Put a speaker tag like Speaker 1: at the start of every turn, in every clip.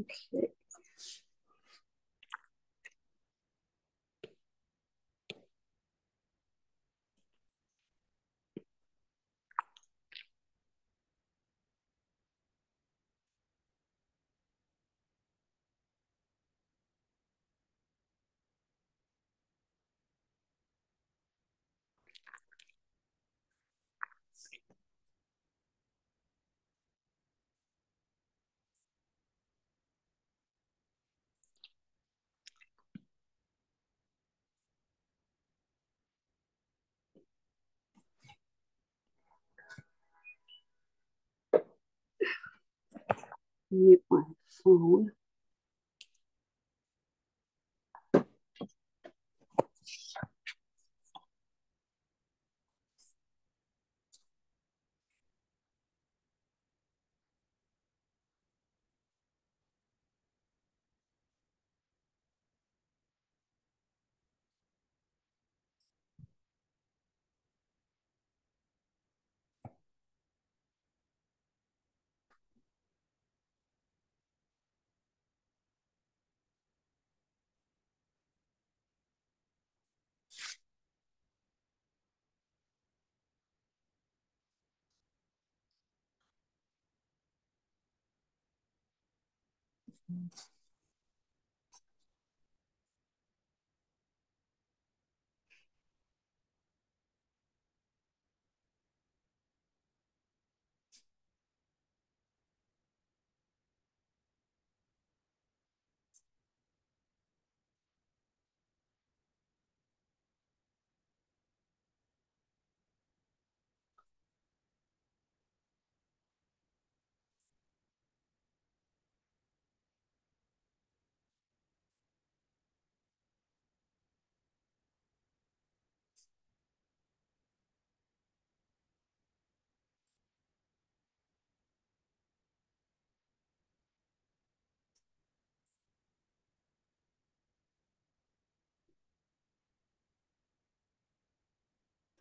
Speaker 1: Okay. Mute my phone.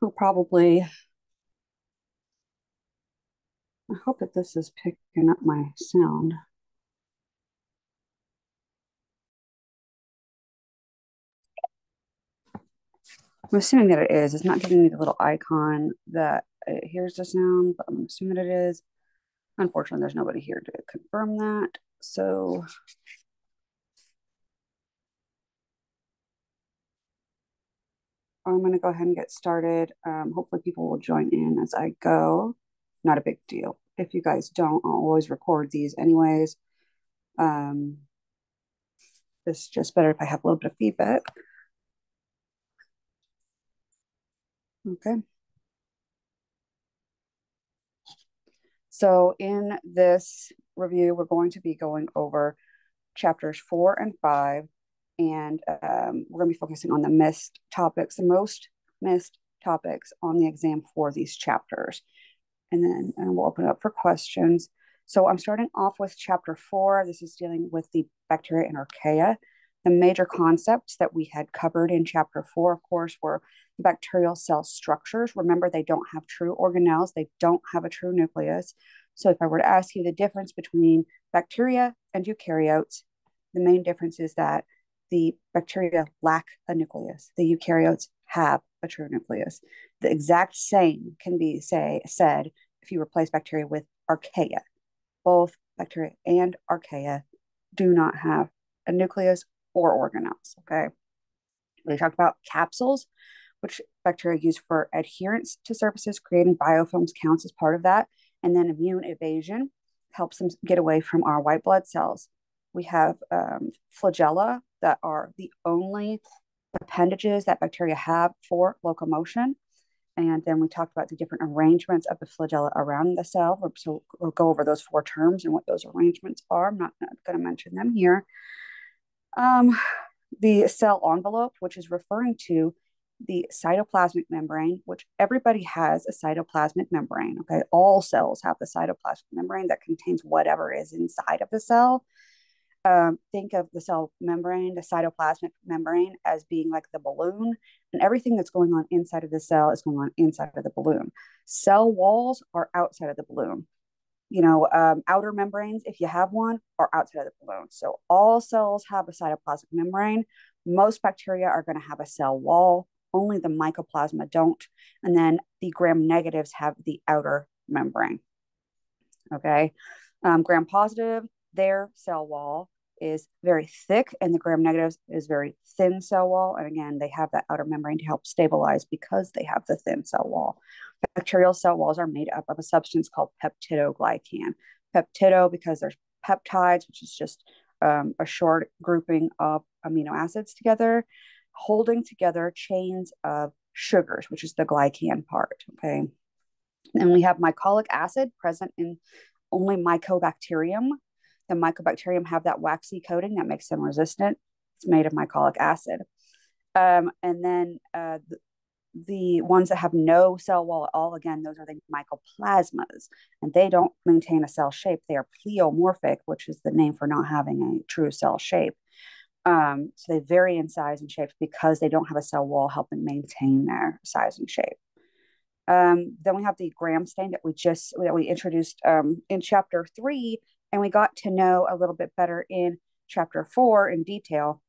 Speaker 1: I'll probably, I hope that this is picking up my sound. I'm assuming that it is. It's not giving me the little icon that it hears the sound, but I'm assuming that it is. Unfortunately, there's nobody here to confirm that. So I'm going to go ahead and get started. Hopefully, people will join in as I go. Not a big deal. If you guys don't, I'll always record these anyways. Um, it's just better if I have a little bit of feedback. Okay. So in this review, we're going to be going over chapters 4 and 5, and we're going to be focusing on the missed topics, the most missed topics on the exam for these chapters. And then we'll open it up for questions. So I'm starting off with chapter 4. This is dealing with the bacteria and archaea. The major concepts that we had covered in chapter 4, of course, were the bacterial cell structures. Remember, they don't have true organelles. They don't have a true nucleus. So if I were to ask you the difference between bacteria and eukaryotes, the main difference is that the bacteria lack a nucleus. The eukaryotes have a true nucleus. The exact same can be said if you replace bacteria with archaea. Both bacteria and archaea do not have a nucleus or organelles. Okay. We talked about capsules, which bacteria use for adherence to surfaces. Creating biofilms counts as part of that. And then immune evasion helps them get away from our white blood cells. We have flagella that are the only appendages that bacteria have for locomotion. And then we talked about the different arrangements of the flagella around the cell. So we'll go over those 4 terms and what those arrangements are. I'm not going to mention them here. The cell envelope, which is referring to the cytoplasmic membrane, which everybody has a cytoplasmic membrane. Okay, all cells have the cytoplasmic membrane that contains whatever is inside of the cell. Think of the cell membrane, the cytoplasmic membrane, as being like the balloon, and everything that's going on inside of the cell is going on inside of the balloon. Cell walls are outside of the balloon. outer membranes, if you have one, are outside of the balloon. So all cells have a cytoplasmic membrane. Most bacteria are going to have a cell wall. Only the mycoplasma don't. And then the gram negatives have the outer membrane. Okay. Gram positive, their cell wall is very thick, and the gram negatives is very thin cell wall. And again, they have that outer membrane to help stabilize because they have the thin cell wall. Bacterial cell walls are made up of a substance called peptidoglycan. Peptido because there's peptides, which is just a short grouping of amino acids together, holding together chains of sugars, which is the glycan part. Okay. And we have mycolic acid present in only Mycobacterium. The Mycobacterium have that waxy coating that makes them resistant. It's made of mycolic acid. And then the ones that have no cell wall at all, again, those are the mycoplasmas, and they don't maintain a cell shape. They are pleomorphic, which is the name for not having a true cell shape. So they vary in size and shape because they don't have a cell wall helping maintain their size and shape. Then we have the gram stain that we introduced in chapter 3, and we got to know a little bit better in chapter 4 in detail.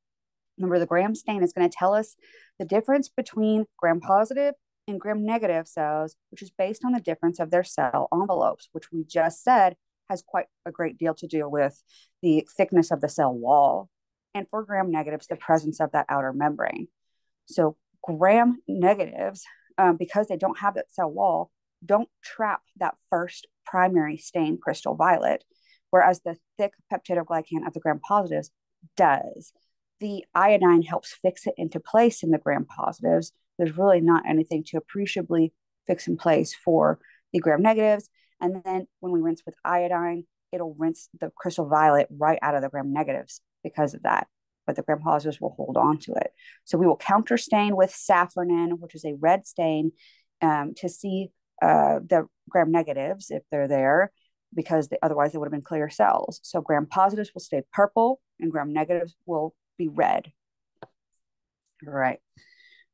Speaker 1: Remember, the gram stain is going to tell us the difference between gram positive and gram negative cells, which is based on the difference of their cell envelopes, which we just said has quite a great deal to do with the thickness of the cell wall. And for gram negatives, the presence of that outer membrane. So gram negatives, because they don't have that cell wall, don't trap that first primary stain, crystal violet, whereas the thick peptidoglycan of the gram positives does. The iodine helps fix it into place in the gram positives. There's really not anything to appreciably fix in place for the gram negatives. And then when we rinse with iodine, it'll rinse the crystal violet right out of the gram negatives because of that. But the gram positives will hold on to it. So we will counter stain with safranin, which is a red stain, to see the gram negatives if they're there, because otherwise they would have been clear cells. So gram positives will stay purple and gram negatives will be red. All right.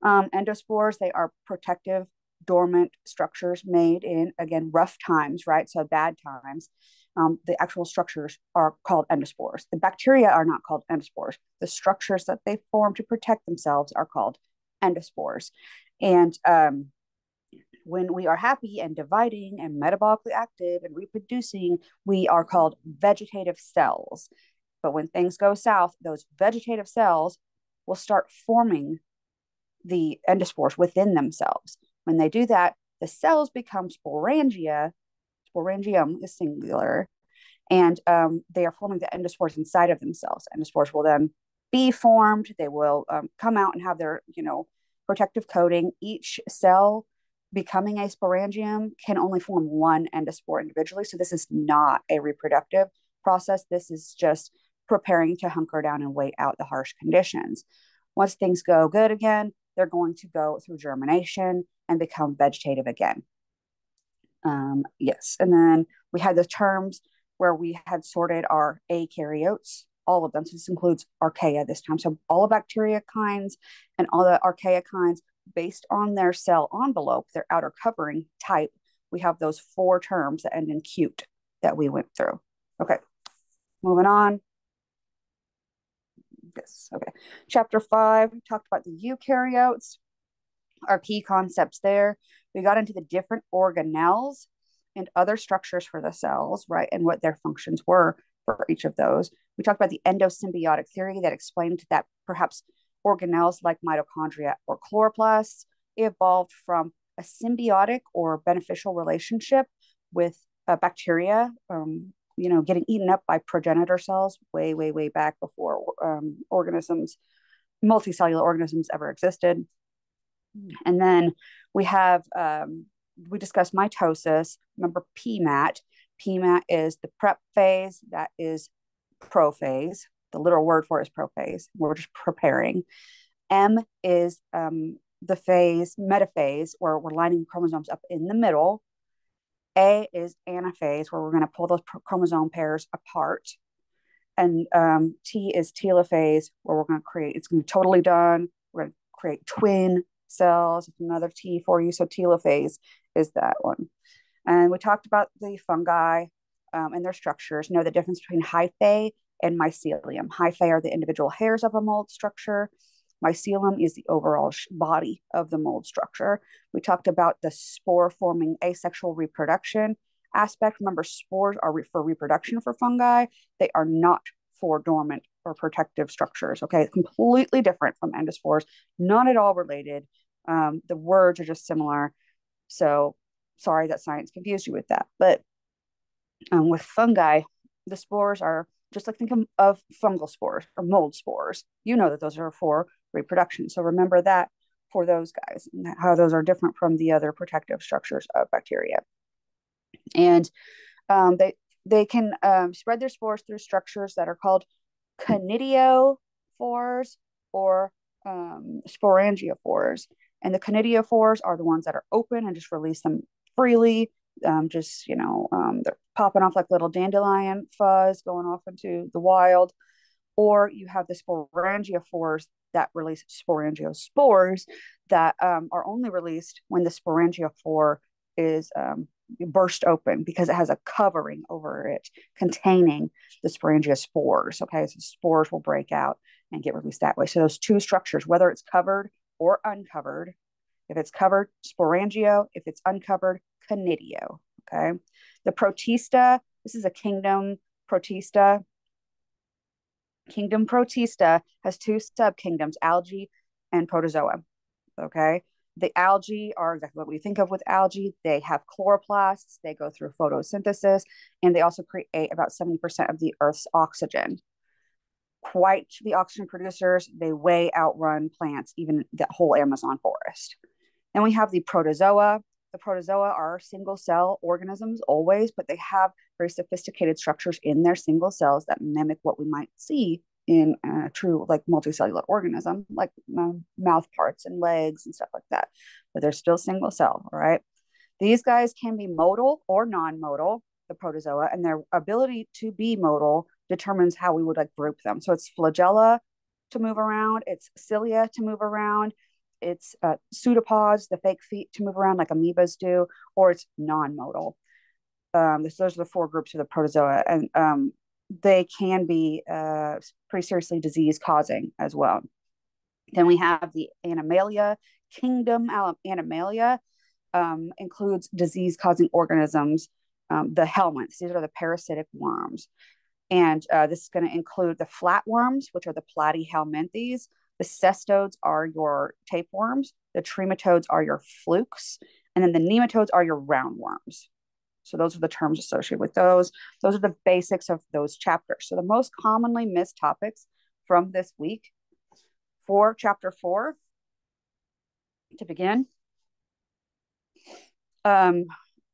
Speaker 1: Endospores, they are protective, dormant structures made in, again, rough times, right? So bad times. The actual structures are called endospores. The bacteria are not called endospores. The structures that they form to protect themselves are called endospores. And when we are happy and dividing and metabolically active and reproducing, we are called vegetative cells. But when things go south, those vegetative cells will start forming the endospores within themselves. When they do that, the cells become sporangia. Sporangium is singular, and they are forming the endospores inside of themselves. Endospores will then be formed. They will come out and have their, protective coating. Each cell becoming a sporangium can only form one endospore individually. So this is not a reproductive process. This is just preparing to hunker down and wait out the harsh conditions. Once things go good again, they're going to go through germination and become vegetative again. Yes, and then we had the terms where we had sorted our eukaryotes, all of them. So this includes archaea this time. So all the bacteria kinds and all the archaea kinds, based on their cell envelope, their outer covering type, we have those 4 terms that end in cute that we went through. Okay, moving on. Yes, okay. Chapter 5 talked about the eukaryotes, our key concepts there. We got into the different organelles and other structures for the cells, right, and what their functions were for each of those. We talked about the endosymbiotic theory that explained that perhaps organelles like mitochondria or chloroplasts evolved from a symbiotic or beneficial relationship with bacteria, getting eaten up by progenitor cells way, way, way back before multicellular organisms ever existed. And then we have, we discussed mitosis. Remember PMAT. PMAT is the prep phase. That is prophase. The literal word for it is prophase. We're just preparing. M is the phase, metaphase, where we're lining chromosomes up in the middle. A is anaphase, where we're going to pull those chromosome pairs apart. And T is telophase, where we're going to create, it's going to be totally done. We're going to create twin cells. It's another T for you. So telophase is that one. And we talked about the fungi. and their structures. Know the difference between hyphae and mycelium. Hyphae are the individual hairs of a mold structure. Mycelium is the overall body of the mold structure. We talked about the spore forming asexual reproduction aspect. Remember, spores are for reproduction for fungi. They are not for dormant or protective structures. Okay, it's completely different from endospores, not at all related. The words are just similar. So sorry that science confused you with that. But with fungi, the spores are just like think of fungal spores or mold spores. You know that those are for reproduction. So remember that for those guys, and how those are different from the other protective structures of bacteria. And they can spread their spores through structures that are called conidiophores or sporangiophores. And the conidiophores are the ones that are open and just release them freely. They're popping off like little dandelion fuzz going off into the wild. Or you have the sporangiophores that release sporangiospores that are only released when the sporangiophore is burst open because it has a covering over it containing the sporangiospores. Okay, so spores will break out and get released that way. So those two structures, whether it's covered or uncovered, if it's covered, sporangio, if it's uncovered, conidio. Okay, the protista, this is a kingdom protista. Kingdom protista has two subkingdoms, algae and protozoa. Okay, the algae are exactly what we think of with algae. They have chloroplasts, they go through photosynthesis, and they also create about 70% of the Earth's oxygen. Quite the oxygen producers, they way outrun plants, even the whole Amazon forest. Then we have the protozoa. The protozoa are single cell organisms always, but they have very sophisticated structures in their single cells that mimic what we might see in a true like multicellular organism, like mouth parts and legs and stuff like that. But they're still single cell, all right? These guys can be modal or non-modal, the protozoa, and their ability to be modal determines how we would like group them. So it's flagella to move around, it's cilia to move around, it's pseudopods, the fake feet to move around like amoebas do, or it's non-modal. Those are the four groups of the protozoa, and they can be pretty seriously disease-causing as well. Then we have the Animalia. Kingdom Animalia includes disease-causing organisms. The helminths, these are the parasitic worms. And this is going to include the flatworms, which are the platyhelminthes. The cestodes are your tapeworms. The trematodes are your flukes. And then the nematodes are your roundworms. So those are the terms associated with those. Those are the basics of those chapters. So the most commonly missed topics from this week for chapter 4, to begin,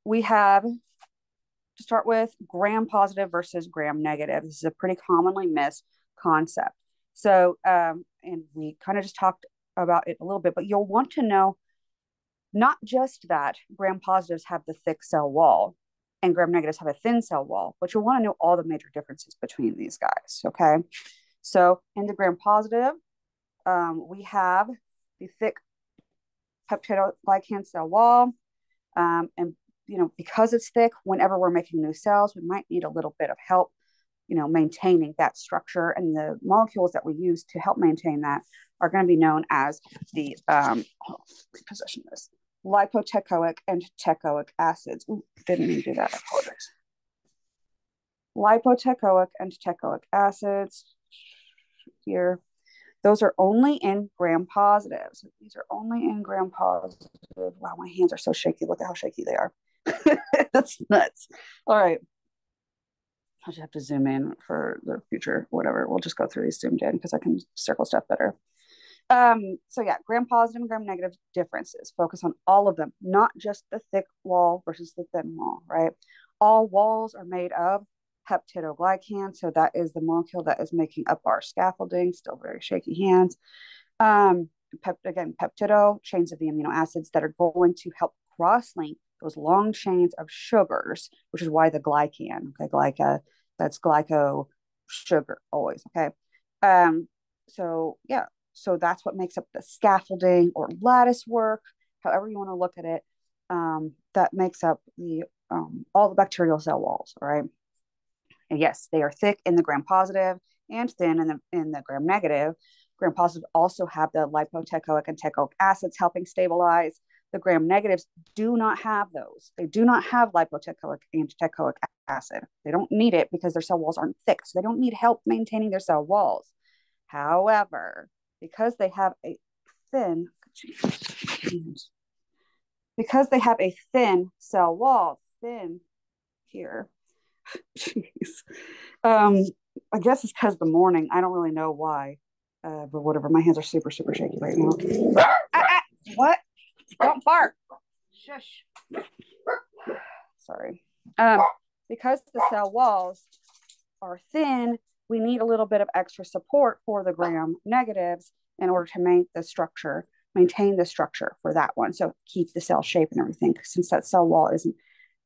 Speaker 1: we have to start with gram positive versus gram negative. This is a pretty commonly missed concept. So, and we kind of just talked about it a little bit, but you'll want to know not just that gram positives have the thick cell wall and gram negatives have a thin cell wall, but you'll want to know all the major differences between these guys, okay? So in the gram positive, we have the thick peptidoglycan cell wall, and because it's thick, whenever we're making new cells, we might need a little bit of help, maintaining that structure. And the molecules that we use to help maintain that are going to be known as the, reposition this, lipoteichoic and teichoic acids. Ooh, didn't mean to do that, I apologize. Lipoteichoic and teichoic acids here. Those are only in gram positive. So these are only in gram positive. Wow, my hands are so shaky. Look at how shaky they are. That's nuts. All right. I'll just have to zoom in for the future, whatever. We'll just go through these zoomed in because I can circle stuff better. So yeah, gram positive and gram negative differences. Focus on all of them, not just the thick wall versus the thin wall, right? All walls are made of peptidoglycan. So that is the molecule that is making up our scaffolding. Still very shaky hands. Again, peptido, chains of the amino acids that are going to help cross-link those long chains of sugars, which is why the glycan, okay, that's glyco sugar always, okay? So yeah, so that's what makes up the scaffolding or lattice work, however you want to look at it, that makes up the all the bacterial cell walls, all right? And yes, they are thick in the gram positive and thin in the gram negative. Gram positive also have the lipoteichoic and teichoic acids helping stabilize. The gram negatives do not have those. They do not have lipoteichoic and teichoic acid. They don't need it because their cell walls aren't thick, so they don't need help maintaining their cell walls. However, because they have a thin, because they have a thin cell wall, thin here. Jeez. I guess it's because the morning. I don't really know why, but whatever. My hands are super, super shaky right now. What? Don't bark. Shush. Sorry. Because the cell walls are thin, we need a little bit of extra support for the gram negatives in order to maintain the structure for that one. So keep the cell shape and everything, since that cell wall isn't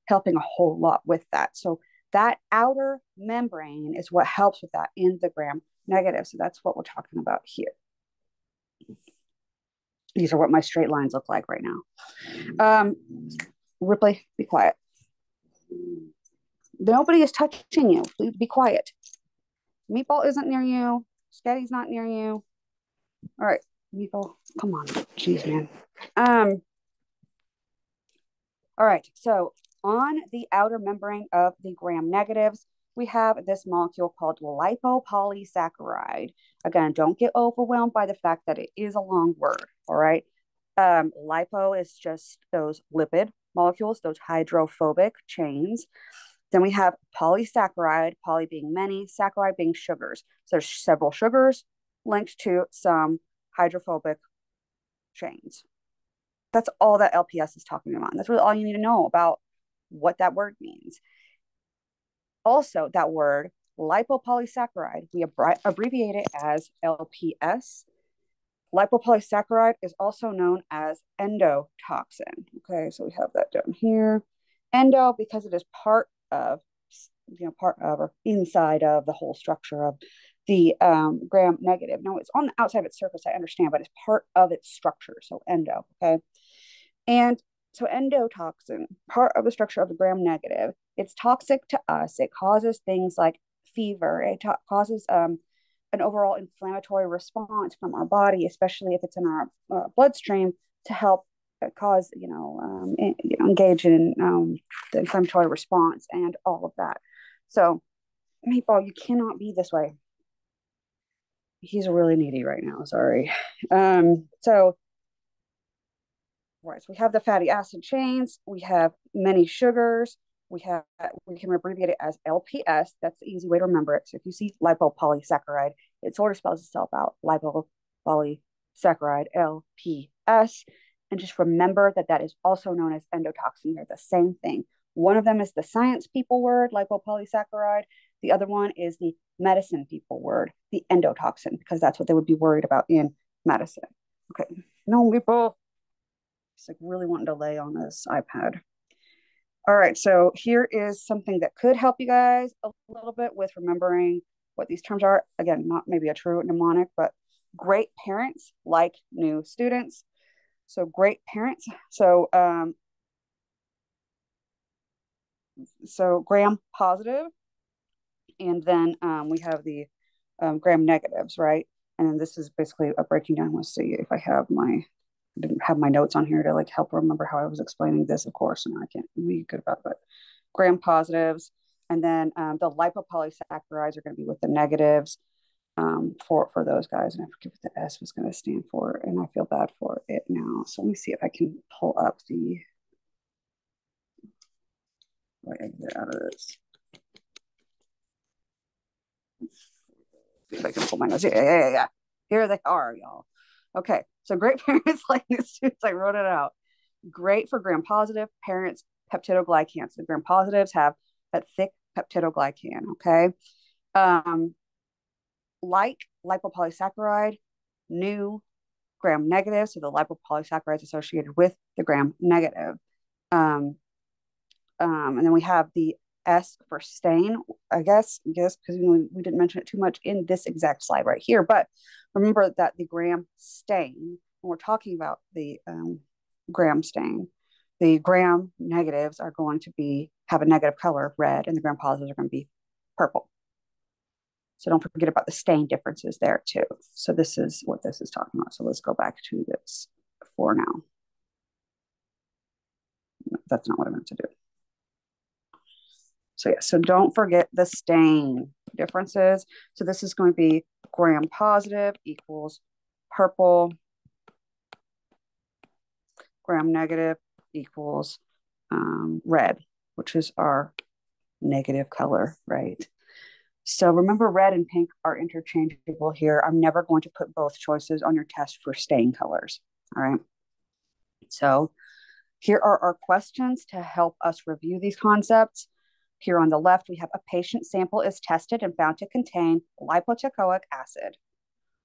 Speaker 1: helping a whole lot with that. So that outer membrane is what helps with that in the gram negative. So that's what we're talking about here. These are what my straight lines look like right now. Ripley, be quiet. Nobody is touching you. Please be quiet. Meatball isn't near you. Sketty's not near you. All right, Meatball, come on. Jeez, man. All right, so on the outer membrane of the gram negatives, we have this molecule called lipopolysaccharide. Again, don't get overwhelmed by the fact that it is a long word, all right? Lipo is just those lipid molecules, those hydrophobic chains. Then we have polysaccharide, poly being many, saccharide being sugars. So there's several sugars linked to some hydrophobic chains. That's all that LPS is talking about. And that's really all you need to know about what that word means. Also, that word lipopolysaccharide, we abbreviate it as LPS. Lipopolysaccharide is also known as endotoxin. Okay, so we have that down here. Endo, because it is part of or inside of the whole structure of the gram negative. Now, it's on the outside of its surface, I understand, but it's part of its structure. So endo, okay? And so endotoxin, part of the structure of the gram negative, it's toxic to us. It causes things like fever. It causes an overall inflammatory response from our body, especially if it's in our bloodstream, to help cause, engage in the inflammatory response and all of that. So, Meatball, you cannot be this way. He's really needy right now. Sorry. Right, so we have the fatty acid chains, we have many sugars, we can abbreviate it as LPS. That's the easy way to remember it. So if you see lipopolysaccharide, it sort of spells itself out, lipopolysaccharide, LPS. And just remember that that is also known as endotoxin. They're the same thing. One of them is the science people word, lipopolysaccharide. The other one is the medicine people word, the endotoxin, because that's what they would be worried about in medicine. Okay, no, people. It's like really wanting to lay on this iPad. All right, so here is something that could help you guys a little bit with remembering what these terms are. Again, not maybe a true mnemonic, but great parents like new students. So great parents. So gram positive, and then we have the gram negatives, right? And then this is basically a breaking down. Let's see if I didn't have my notes on here to like help remember how I was explaining this, of course, and I can't be good about it, but gram positives. And then the lipopolysaccharides are going to be with the negatives for those guys. And I forget what the S was going to stand for, and I feel bad for it now. So let me see if I can pull up the exit out of this. See if I can pull my notes. Yeah. Here they are, y'all. Okay, so great parents like new students. I wrote it out. Great for gram positive parents, peptidoglycans. The gram positives have that thick peptidoglycan. Okay, like lipopolysaccharide, new gram negative. So the lipopolysaccharides associated with the gram negative. And then we have the S for stain, I guess, because we didn't mention it too much in this exact slide right here. But remember that the gram stain, when we're talking about the gram stain, the gram negatives are going to have a negative color, red, and the gram positives are going to be purple. So don't forget about the stain differences there too. So this is what this is talking about. So let's go back to this for now. No, that's not what I meant to do. So yeah, so don't forget the stain differences. So this is going to be gram positive equals purple, gram negative equals red, which is our negative color, right? So remember, red and pink are interchangeable here. I'm never going to put both choices on your test for stain colors, all right? So here are our questions to help us review these concepts. Here on the left, we have a patient sample is tested and found to contain lipoteichoic acid.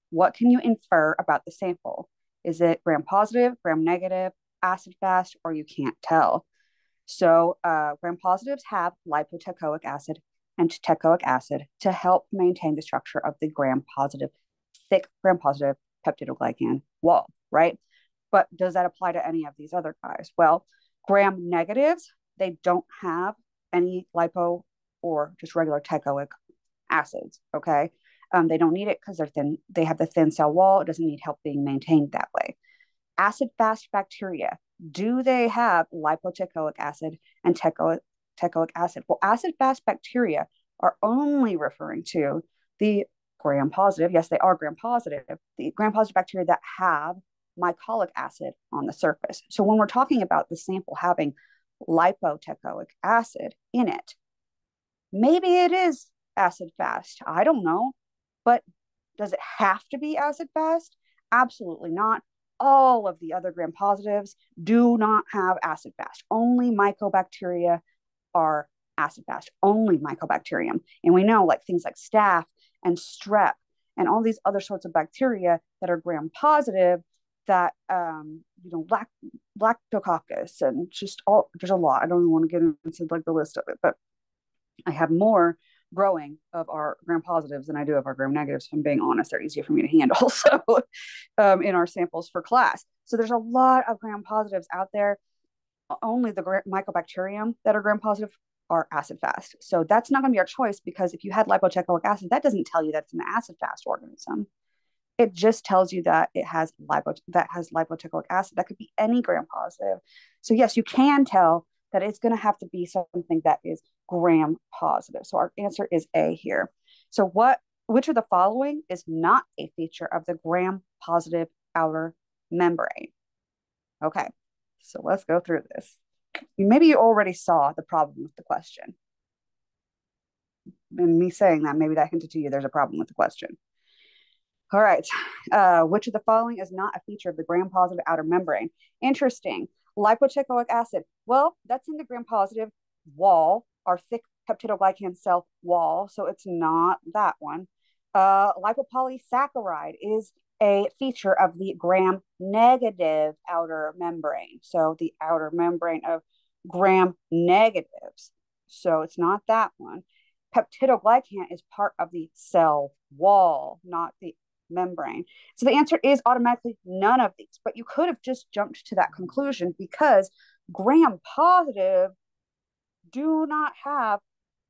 Speaker 1: What can you infer about the sample? Is it gram positive, gram negative, acid fast, or you can't tell? So gram positives have lipoteichoic acid and teichoic acid to help maintain the structure of the gram positive, thick gram positive peptidoglycan wall, right? But does that apply to any of these other guys? Well, gram negatives, they don't have any lipo or just regular teichoic acids, okay? They don't need it because they're thin. They have the thin cell wall. It doesn't need help being maintained that way. Acid fast bacteria, do they have lipoteichoic acid and teichoic acid? Well, acid fast bacteria are only referring to the gram positive. Yes, they are gram positive. The gram positive bacteria that have mycolic acid on the surface. So when we're talking about the sample having lipoteichoic acid in it, maybe it is acid fast. I don't know. But does it have to be acid fast? Absolutely not. All of the other gram positives do not have acid fast. Only mycobacteria are acid fast, only mycobacterium. And we know like things like staph and strep and all these other sorts of bacteria that are gram positive that, lactococcus and just all, there's a lot. I don't even want to get into like the list of it, but I have more growing of our gram positives than I do of our gram negatives. If I'm being honest, they're easier for me to handle. So in our samples for class. So there's a lot of gram positives out there. Only the mycobacterium that are gram positive are acid fast. So that's not going to be our choice because if you had lipoteichoic acid, that doesn't tell you that it's an acid fast organism. It just tells you that it has lipoteichoic acid. That could be any gram positive. So yes, you can tell that it's going to have to be something that is gram positive. So our answer is A here. So which of the following is not a feature of the gram positive outer membrane? Okay, so let's go through this. Maybe you already saw the problem with the question. And me saying that, maybe that hinted to you there's a problem with the question. All right. Which of the following is not a feature of the gram positive outer membrane? Interesting. Lipoteichoic acid. Well, that's in the gram positive wall, our thick peptidoglycan cell wall. So it's not that one. Lipopolysaccharide is a feature of the gram negative outer membrane. So the outer membrane of gram negatives. So it's not that one. Peptidoglycan is part of the cell wall, not the membrane. So the answer is automatically none of these, but you could have just jumped to that conclusion because gram positive do not have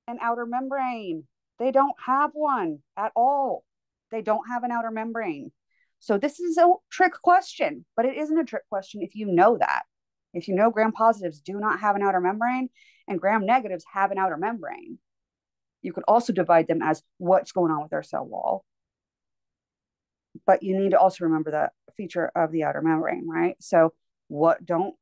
Speaker 1: an outer membrane. They don't have one at all. They don't have an outer membrane. So this is a trick question, but it isn't a trick question if you know that. If you know gram positives do not have an outer membrane and gram negatives have an outer membrane, you could also divide them as what's going on with their cell wall. But you need to also remember the feature of the outer membrane, right? So don't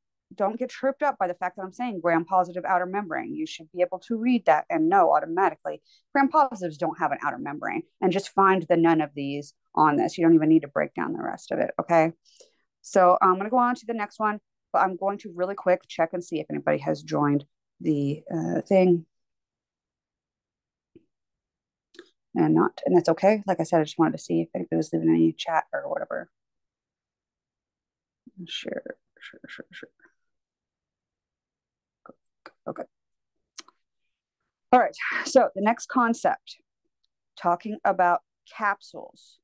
Speaker 1: get tripped up by the fact that I'm saying gram positive outer membrane. You should be able to read that and know automatically gram positives don't have an outer membrane, and just find the none of these on this. You don't even need to break down the rest of it, okay? So I'm going to go on to the next one, but I'm going to really quick check and see if anybody has joined the thing. And that's okay. Like I said, I just wanted to see if anybody was leaving any chat or whatever. Sure. Okay. All right. So the next concept, talking about capsules.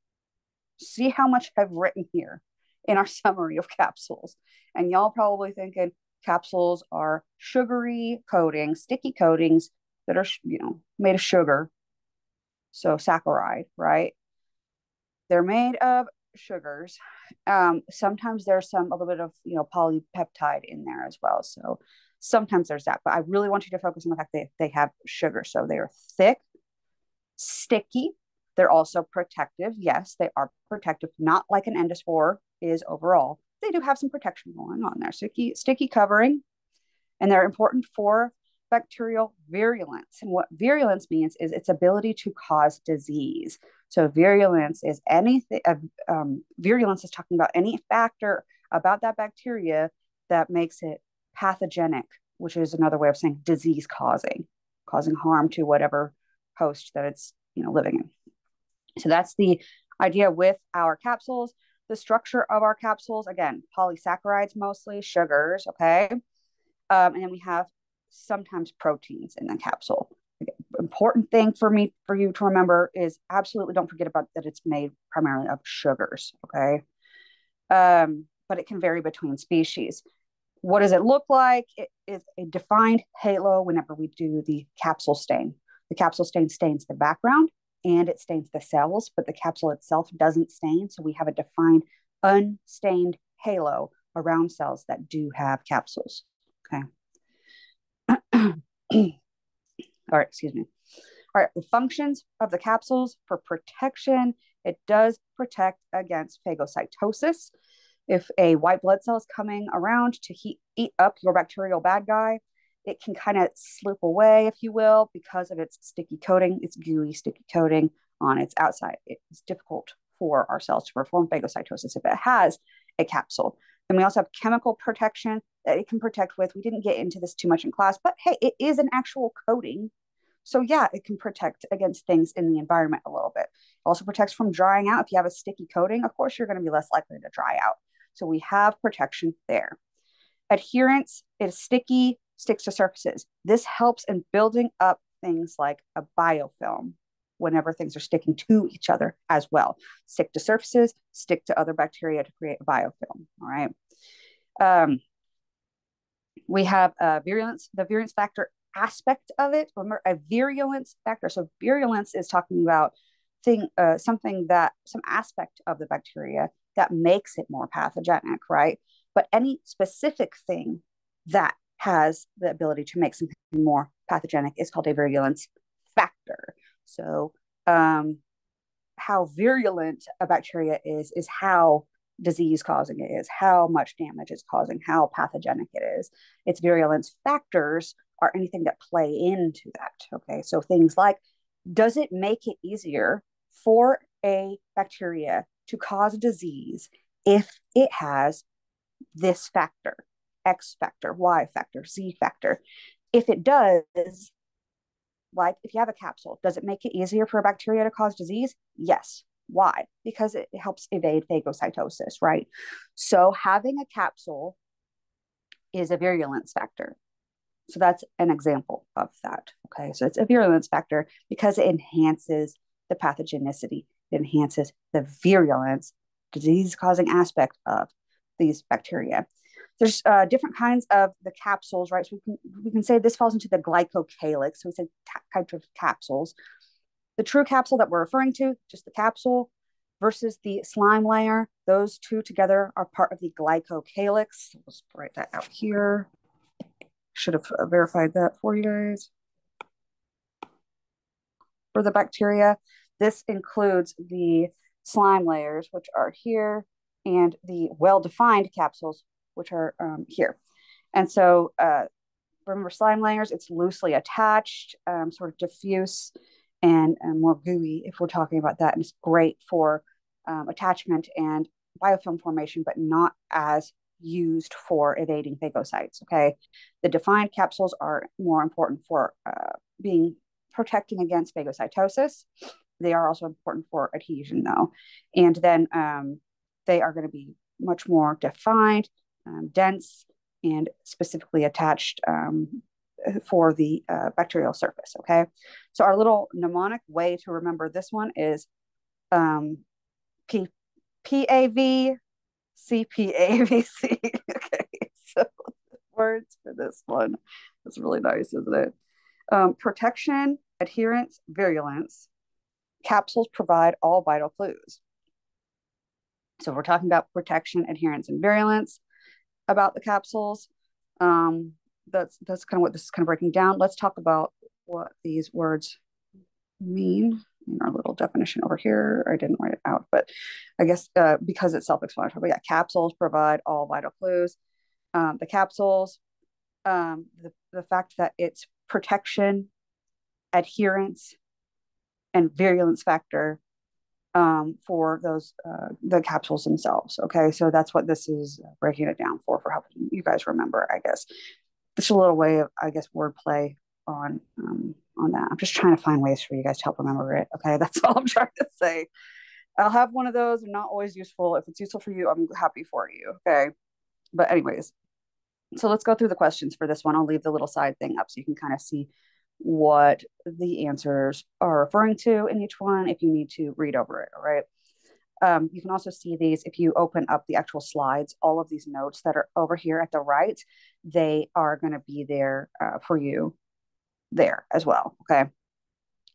Speaker 1: See how much I've written here in our summary of capsules. And y'all probably thinking capsules are sugary coatings, sticky coatings that are, made of sugar So saccharide, right? They're made of sugars. Sometimes there's a little bit of polypeptide in there as well. So sometimes there's that, but I really want you to focus on the fact that they have sugar. So they are thick, sticky. They're also protective. Yes, they are protective, not like an endospore is overall. They do have some protection going on there. Sticky covering, and they're important for bacterial virulence. And what virulence means is its ability to cause disease. So virulence is anything. Virulence is talking about any factor about that bacteria that makes it pathogenic, which is another way of saying disease causing harm to whatever host that it's living in. So that's the idea with our capsules. The structure of our capsules, again, polysaccharides, mostly sugars. Okay. And then we have sometimes proteins in the capsule. Important thing for you to remember is absolutely don't forget about that it's made primarily of sugars. Okay. But it can vary between species. What does it look like? It is a defined halo whenever we do the capsule stain. The capsule stain stains the background and it stains the cells, but the capsule itself doesn't stain. So we have a defined unstained halo around cells that do have capsules. Okay. All right, excuse me. All right, the functions of the capsules for protection. It does protect against phagocytosis. If a white blood cell is coming around to eat up your bacterial bad guy, it can kind of slip away, if you will, because of its sticky coating, its gooey sticky coating on its outside. It's difficult for our cells to perform phagocytosis if it has a capsule. Then we also have chemical protection that it can protect with. We didn't get into this too much in class, but hey, it is an actual coating. So yeah, it can protect against things in the environment a little bit. It also protects from drying out. If you have a sticky coating, of course, you're going to be less likely to dry out. So we have protection there. Adherence is sticky, sticks to surfaces. This helps in building up things like a biofilm whenever things are sticking to each other as well. Stick to surfaces, stick to other bacteria to create a biofilm. All right. We have virulence, the virulence factor aspect of it. Remember, a virulence factor. So virulence is talking about some aspect of the bacteria that makes it more pathogenic, right? But any specific thing that has the ability to make something more pathogenic is called a virulence factor. So how virulent a bacteria is how disease causing it is, how much damage it's causing, how pathogenic it is. Its virulence factors are anything that play into that. Okay, so things like, does it make it easier for a bacteria to cause disease if it has this factor, X factor, Y factor, Z factor? If it does, like if you have a capsule, does it make it easier for a bacteria to cause disease? Yes. Why? Because it helps evade phagocytosis, right? So having a capsule is a virulence factor. So that's an example of that. Okay, so it's a virulence factor because it enhances the pathogenicity, it enhances the virulence, disease-causing aspect of these bacteria. There's different kinds of the capsules, right? So we can say this falls into the glycocalyx. So we say types of capsules. The true capsule that we're referring to, just the capsule, versus the slime layer, those two together are part of the glycocalyx. Let's write that out here. Should have verified that for you guys. For the bacteria, this includes the slime layers, which are here, and the well-defined capsules, which are here. And so remember, slime layers, it's loosely attached, sort of diffuse and more gooey if we're talking about that. And it's great for attachment and biofilm formation, but not as used for evading phagocytes. Okay, the defined capsules are more important for protecting against phagocytosis. They are also important for adhesion, though, and then they are going to be much more defined, dense, and specifically attached for the bacterial surface. Okay, so our little mnemonic way to remember this one is PAV CPAVC. Okay, so words for this one. That's really nice, isn't it? Protection, adherence, virulence. Capsules provide all vital clues. So we're talking about protection, adherence, and virulence about the capsules. Um, that's kind of what this is kind of breaking down. Let's talk about what these words mean in our little definition over here. I didn't write it out, but I guess because it's self-explanatory. But yeah, capsules provide all vital clues. The capsules, the fact that it's protection, adherence, and virulence factor for those the capsules themselves. Okay, so that's what this is breaking it down for helping you guys remember. I guess it's a little way of wordplay on that. I'm just trying to find ways for you guys to help remember it. Okay, that's all I'm trying to say. I'll have one of those. They're not always useful. If it's useful for you, I'm happy for you. Okay, but anyways, so let's go through the questions for this one. I'll leave the little side thing up so you can kind of see what the answers are referring to in each one if you need to read over it. All right. You can also see these if you open up the actual slides. All of these notes that are over here at the right, they are going to be there for you there as well. Okay.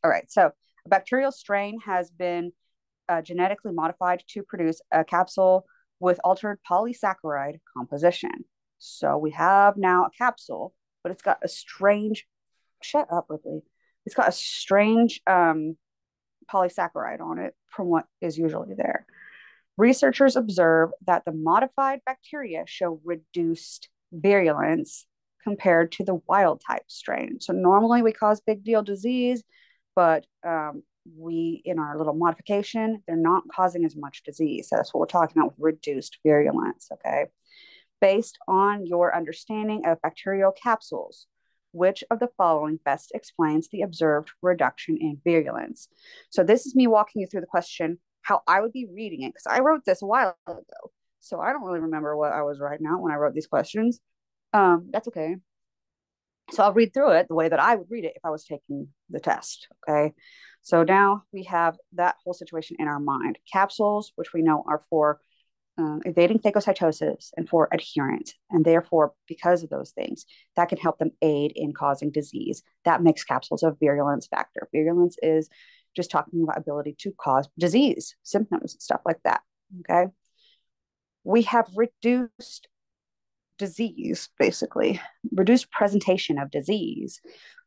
Speaker 1: All right. So a bacterial strain has been genetically modified to produce a capsule with altered polysaccharide composition. So we have now a capsule, but it's got a strange, shut up, Ripley. It's got a strange polysaccharide on it from what is usually there. Researchers observe that the modified bacteria show reduced virulence compared to the wild type strain. So normally we cause big deal disease, but we, in our little modification, they're not causing as much disease. So that's what we're talking about with reduced virulence, okay? Based on your understanding of bacterial capsules, which of the following best explains the observed reduction in virulence? So this is me walking you through the question, how I would be reading it, because I wrote this a while ago. So I don't really remember what I was writing out when I wrote these questions. That's okay. So I'll read through it the way that I would read it if I was taking the test, okay? So now we have that whole situation in our mind. Capsules, which we know are for evading phagocytosis and for adherence. And therefore, because of those things, that can help them aid in causing disease. That makes capsules a virulence factor. Virulence is just talking about ability to cause disease, symptoms, stuff like that, okay? We have reduced disease, basically, reduced presentation of disease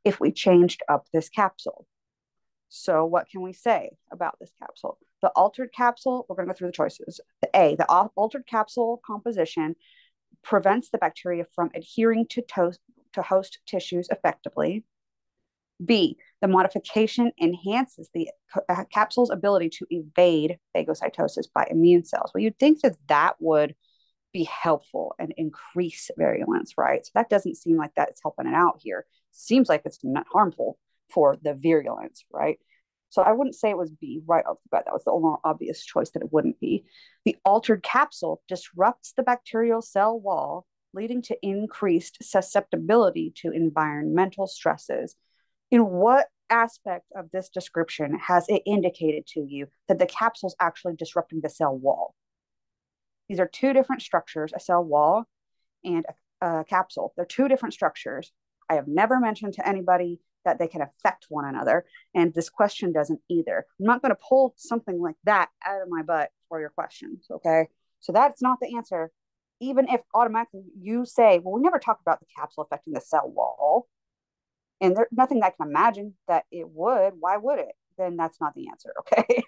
Speaker 1: if we changed up this capsule. So what can we say about this capsule? The altered capsule, we're going to go through the choices. The altered capsule composition prevents the bacteria from adhering to host tissues effectively. B, the modification enhances the capsule's ability to evade phagocytosis by immune cells. Well, you'd think that that would be helpful and increase virulence, right? So that doesn't seem like that's helping it out here. Seems like it's not harmful for the virulence, right? So I wouldn't say it was B right off the bat. That was the only obvious choice that it wouldn't be. The altered capsule disrupts the bacterial cell wall, leading to increased susceptibility to environmental stresses. In what aspect of this description has it indicated to you that the capsule is actually disrupting the cell wall? These are two different structures, a cell wall and a capsule. They're two different structures. I have never mentioned to anybody that they can affect one another, and this question doesn't either. I'm not going to pull something like that out of my butt for your questions, okay? So that's not the answer. Even if automatically you say, well, we never talked about the capsule affecting the cell wall, and there's nothing I can imagine that it would, why would it? Then that's not the answer, okay?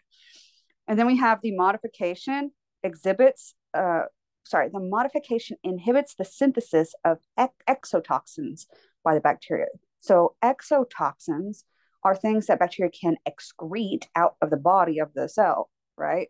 Speaker 1: And then we have the modification the modification inhibits the synthesis of exotoxins by the bacteria. So exotoxins are things that bacteria can excrete out of the body of the cell, right,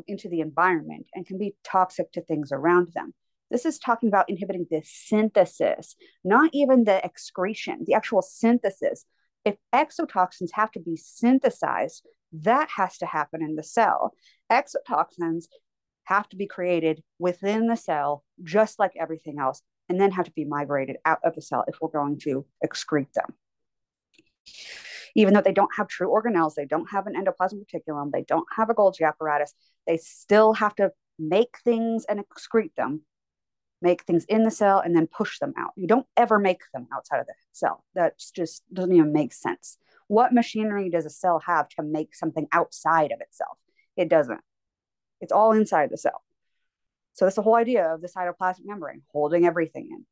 Speaker 1: into the environment and can be toxic to things around them. This is talking about inhibiting the synthesis, not even the excretion, the actual synthesis. If exotoxins have to be synthesized, that has to happen in the cell. Exotoxins have to be created within the cell, just like everything else, and then have to be migrated out of the cell if we're going to excrete them. Even though they don't have true organelles, they don't have an endoplasmic reticulum, they don't have a Golgi apparatus, they still have to make things and excrete them, make things in the cell and then push them out. You don't ever make them outside of the cell. That just doesn't even make sense. What machinery does a cell have to make something outside of itself? It doesn't. It's all inside the cell. So that's the whole idea of the cytoplasmic membrane, holding everything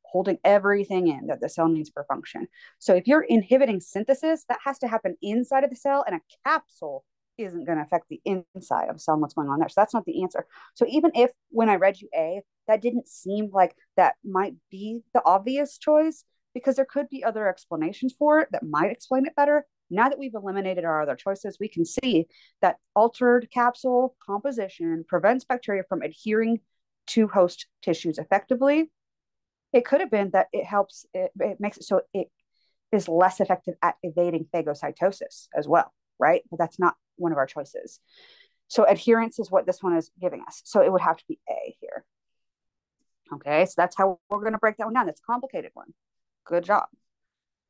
Speaker 1: in that the cell needs for function. So if you're inhibiting synthesis, that has to happen inside of the cell, and a capsule isn't going to affect the inside of a cell and what's going on there. So that's not the answer. So even if when I read you A, that didn't seem like that might be the obvious choice, because there could be other explanations for it that might explain it better. Now that we've eliminated our other choices, we can see that altered capsule composition prevents bacteria from adhering to host tissues effectively. It could have been that it makes it so it is less effective at evading phagocytosis as well, right? But that's not one of our choices. So adherence is what this one is giving us. So it would have to be A here. Okay, so that's how we're going to break that one down. That's a complicated one. Good job.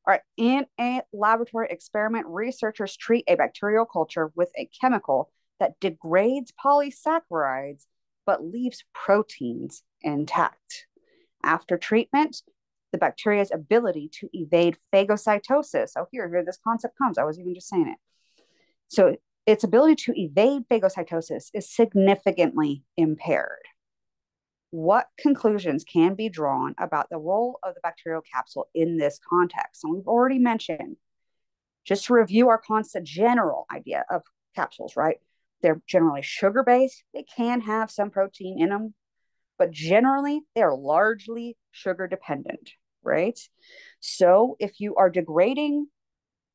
Speaker 1: All right, in a laboratory experiment, researchers treat a bacterial culture with a chemical that degrades polysaccharides but leaves proteins intact. After treatment, the bacteria's ability to evade phagocytosis. Oh, here this concept comes. I was even just saying it. So its ability to evade phagocytosis is significantly impaired. What conclusions can be drawn about the role of the bacterial capsule in this context? And we've already mentioned, just to review our constant general idea of capsules, right? They're generally sugar-based. They can have some protein in them, but generally they are largely sugar dependent, right? So if you are degrading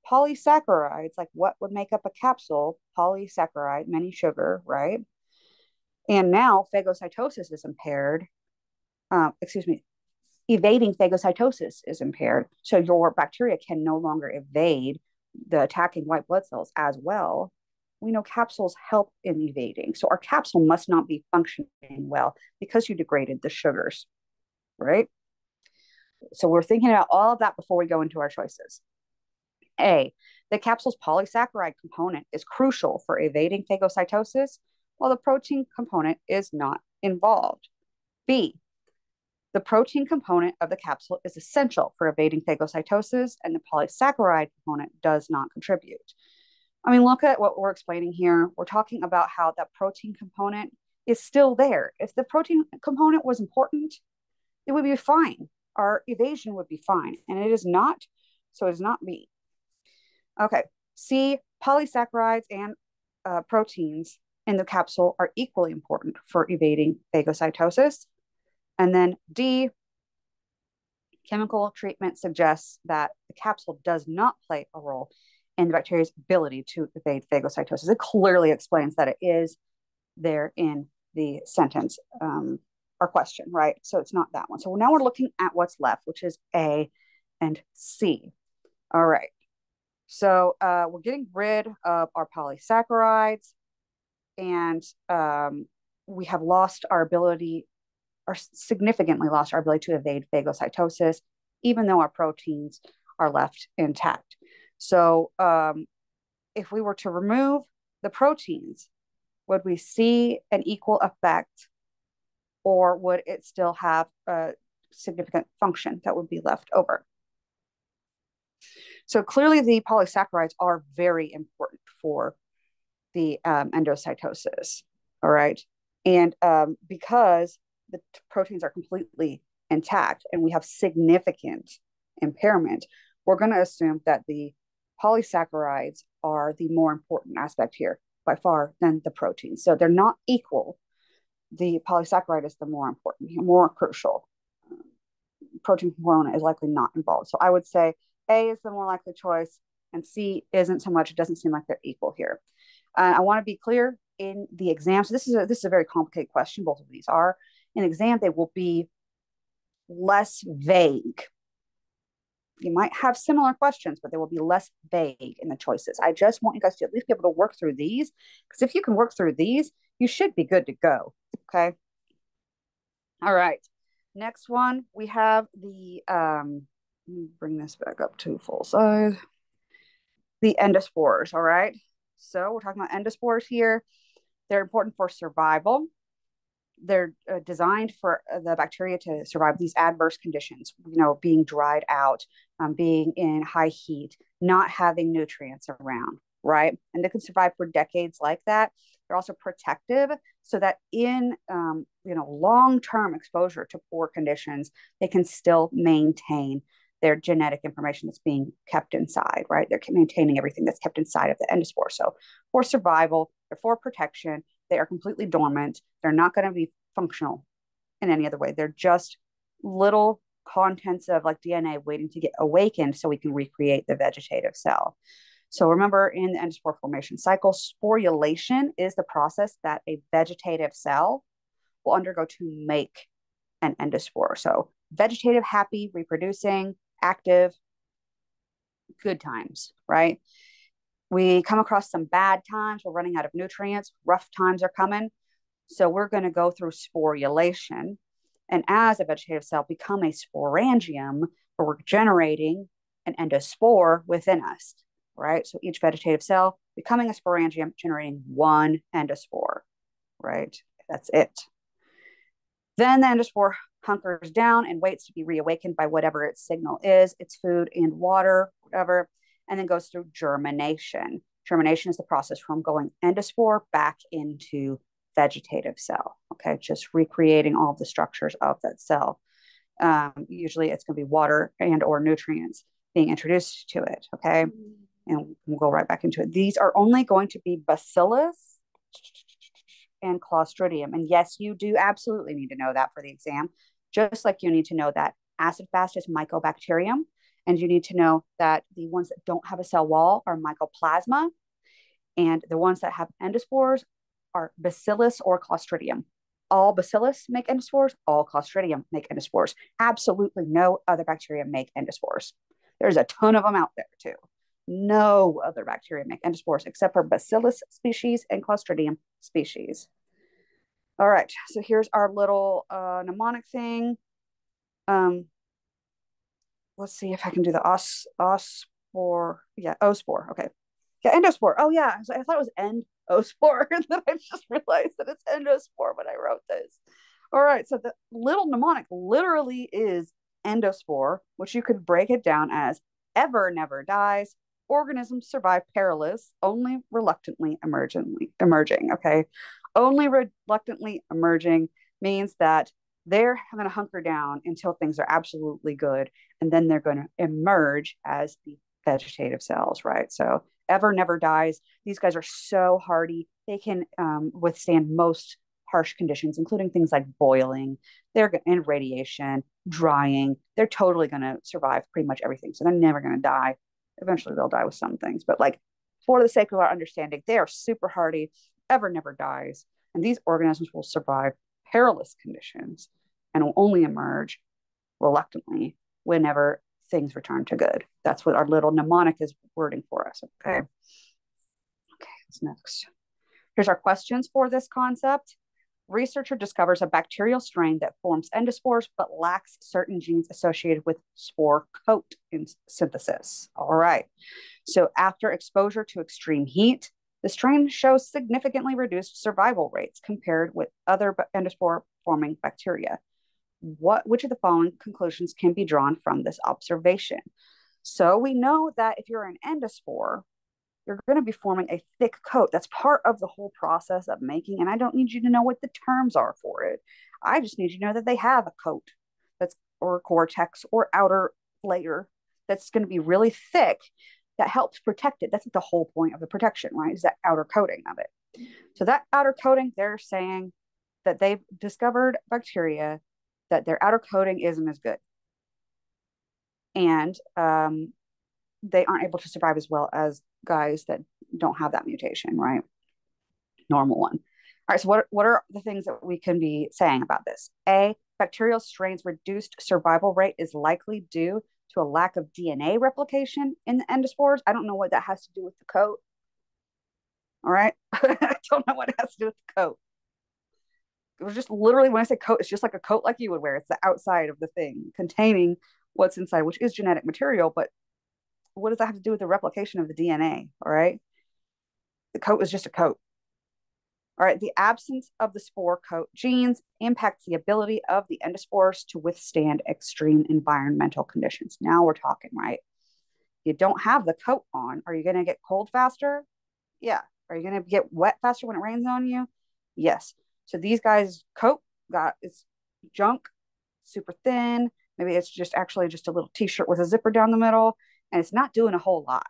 Speaker 1: polysaccharides, like what would make up a capsule, polysaccharide, many sugar, right? And now phagocytosis is impaired. Evading phagocytosis is impaired. So your bacteria can no longer evade the attacking white blood cells as well. We know capsules help in evading. So our capsule must not be functioning well because you degraded the sugars, right? So we're thinking about all of that before we go into our choices. A, the capsule's polysaccharide component is crucial for evading phagocytosis, while the protein component is not involved. B, the protein component of the capsule is essential for evading phagocytosis, and the polysaccharide component does not contribute. I mean, look at what we're explaining here. We're talking about how that protein component is still there. If the protein component was important, it would be fine. Our evasion would be fine, and it is not. So it is not B. Okay, C, polysaccharides and proteins in the capsule are equally important for evading phagocytosis. And then D, chemical treatment suggests that the capsule does not play a role in the bacteria's ability to evade phagocytosis. It clearly explains that it is there in the sentence or question, right? So it's not that one. So now we're looking at what's left, which is A and C. All right. So we're getting rid of our polysaccharides, and we have lost our ability, or significantly lost our ability to evade phagocytosis, even though our proteins are left intact. So if we were to remove the proteins, would we see an equal effect, or would it still have a significant function that would be left over? So clearly the polysaccharides are very important for the endocytosis, all right? And because the proteins are completely intact and we have significant impairment, we're going to assume that the polysaccharides are the more important aspect here by far than the proteins. So they're not equal. The polysaccharide is the more important, more crucial. Protein component is likely not involved. So I would say A is the more likely choice, and C isn't so much. It doesn't seem like they're equal here. I want to be clear in the exam. So this is a very complicated question. Both of these are. In exam, they will be less vague. You might have similar questions, but they will be less vague in the choices. I just want you guys to at least be able to work through these, because if you can work through these, you should be good to go. Okay. All right. Next one, we have the, let me bring this back up to full size. The endospores, all right? So we're talking about endospores here. They're important for survival. They're designed for the bacteria to survive these adverse conditions, being dried out, being in high heat, not having nutrients around, right? And they can survive for decades like that. They're also protective so that in long-term exposure to poor conditions, they can still maintain their genetic information that's being kept inside, right? They're maintaining everything that's kept inside of the endospore. So for survival, they're for protection, they are completely dormant. They're not going to be functional in any other way. They're just little contents of like DNA waiting to get awakened so we can recreate the vegetative cell. So remember, in the endospore formation cycle, sporulation is the process that a vegetative cell will undergo to make an endospore. So vegetative, happy, reproducing, active, good times, right? We come across some bad times. We're running out of nutrients. Rough times are coming. So we're going to go through sporulation. And as a vegetative cell, become a sporangium, where we're generating an endospore within us, right? So each vegetative cell becoming a sporangium, generating one endospore, right? That's it. Then the endospore hunkers down and waits to be reawakened by whatever its signal is, its food and water, whatever, and then goes through germination. Germination is the process from going endospore back into vegetative cell, okay? Just recreating all of the structures of that cell. Usually it's going to be water and or nutrients being introduced to it, okay? And we'll go right back into it. These are only going to be bacillus and clostridium. And yes, you do absolutely need to know that for the exam, just like you need to know that acid fast is mycobacterium, and you need to know that the ones that don't have a cell wall are mycoplasma, and the ones that have endospores are bacillus or clostridium. All bacillus make endospores, all clostridium make endospores. Absolutely no other bacteria make endospores. There's a ton of them out there too. No other bacteria make endospores except for bacillus species and clostridium species. All right, so here's our little mnemonic thing. Let's see if I can do the ospore. Yeah, ospore. Okay. Yeah, endospore. Oh yeah, so I thought it was endospore, and then I just realized that it's endospore when I wrote this. All right, so the little mnemonic literally is endospore, which you could break it down as ever never dies. Organisms survive perilous, only reluctantly emerging. Okay, only reluctantly emerging means that they're going to hunker down until things are absolutely good, and then they're going to emerge as the vegetative cells, right? So ever never dies. These guys are so hardy. They can withstand most harsh conditions, including things like boiling, and radiation, drying. They're totally going to survive pretty much everything. So they're never going to die. Eventually they'll die with some things, but like for the sake of our understanding, they are super hardy, ever never dies. And these organisms will survive perilous conditions and will only emerge reluctantly whenever things return to good. That's what our little mnemonic is wording for us. Okay. Okay, what's next? Here's our questions for this concept. Researcher discovers a bacterial strain that forms endospores but lacks certain genes associated with spore coat synthesis. All right. So after exposure to extreme heat, the strain shows significantly reduced survival rates compared with other endospore forming bacteria. Which of the following conclusions can be drawn from this observation? So we know that if you're an endospore, you're going to be forming a thick coat. That's part of the whole process of making. And I don't need you to know what the terms are for it. I just need you to know that they have a coat that's or cortex or outer layer that's going to be really thick that helps protect it. That's the whole point of the protection, right? Is that outer coating of it. So that outer coating, they're saying that they've discovered bacteria that their outer coating isn't as good. And they aren't able to survive as well as guys that don't have that mutation, right? Normal one. All right, so what are the things that we can be saying about this? A, bacterial strains' reduced survival rate is likely due to a lack of DNA replication in the endospores. I don't know what that has to do with the coat. All right, I don't know what it has to do with the coat. It was just literally, when I say coat, it's just like a coat like you would wear. It's the outside of the thing containing what's inside, which is genetic material, but what does that have to do with the replication of the DNA? All right. The coat is just a coat. All right. The absence of the spore coat genes impacts the ability of the endospores to withstand extreme environmental conditions. Now we're talking, right? You don't have the coat on. Are you going to get cold faster? Yeah. Are you going to get wet faster when it rains on you? Yes. So these guys' coat got it's junk, super thin. Maybe it's just actually just a little t-shirt with a zipper down the middle, and it's not doing a whole lot,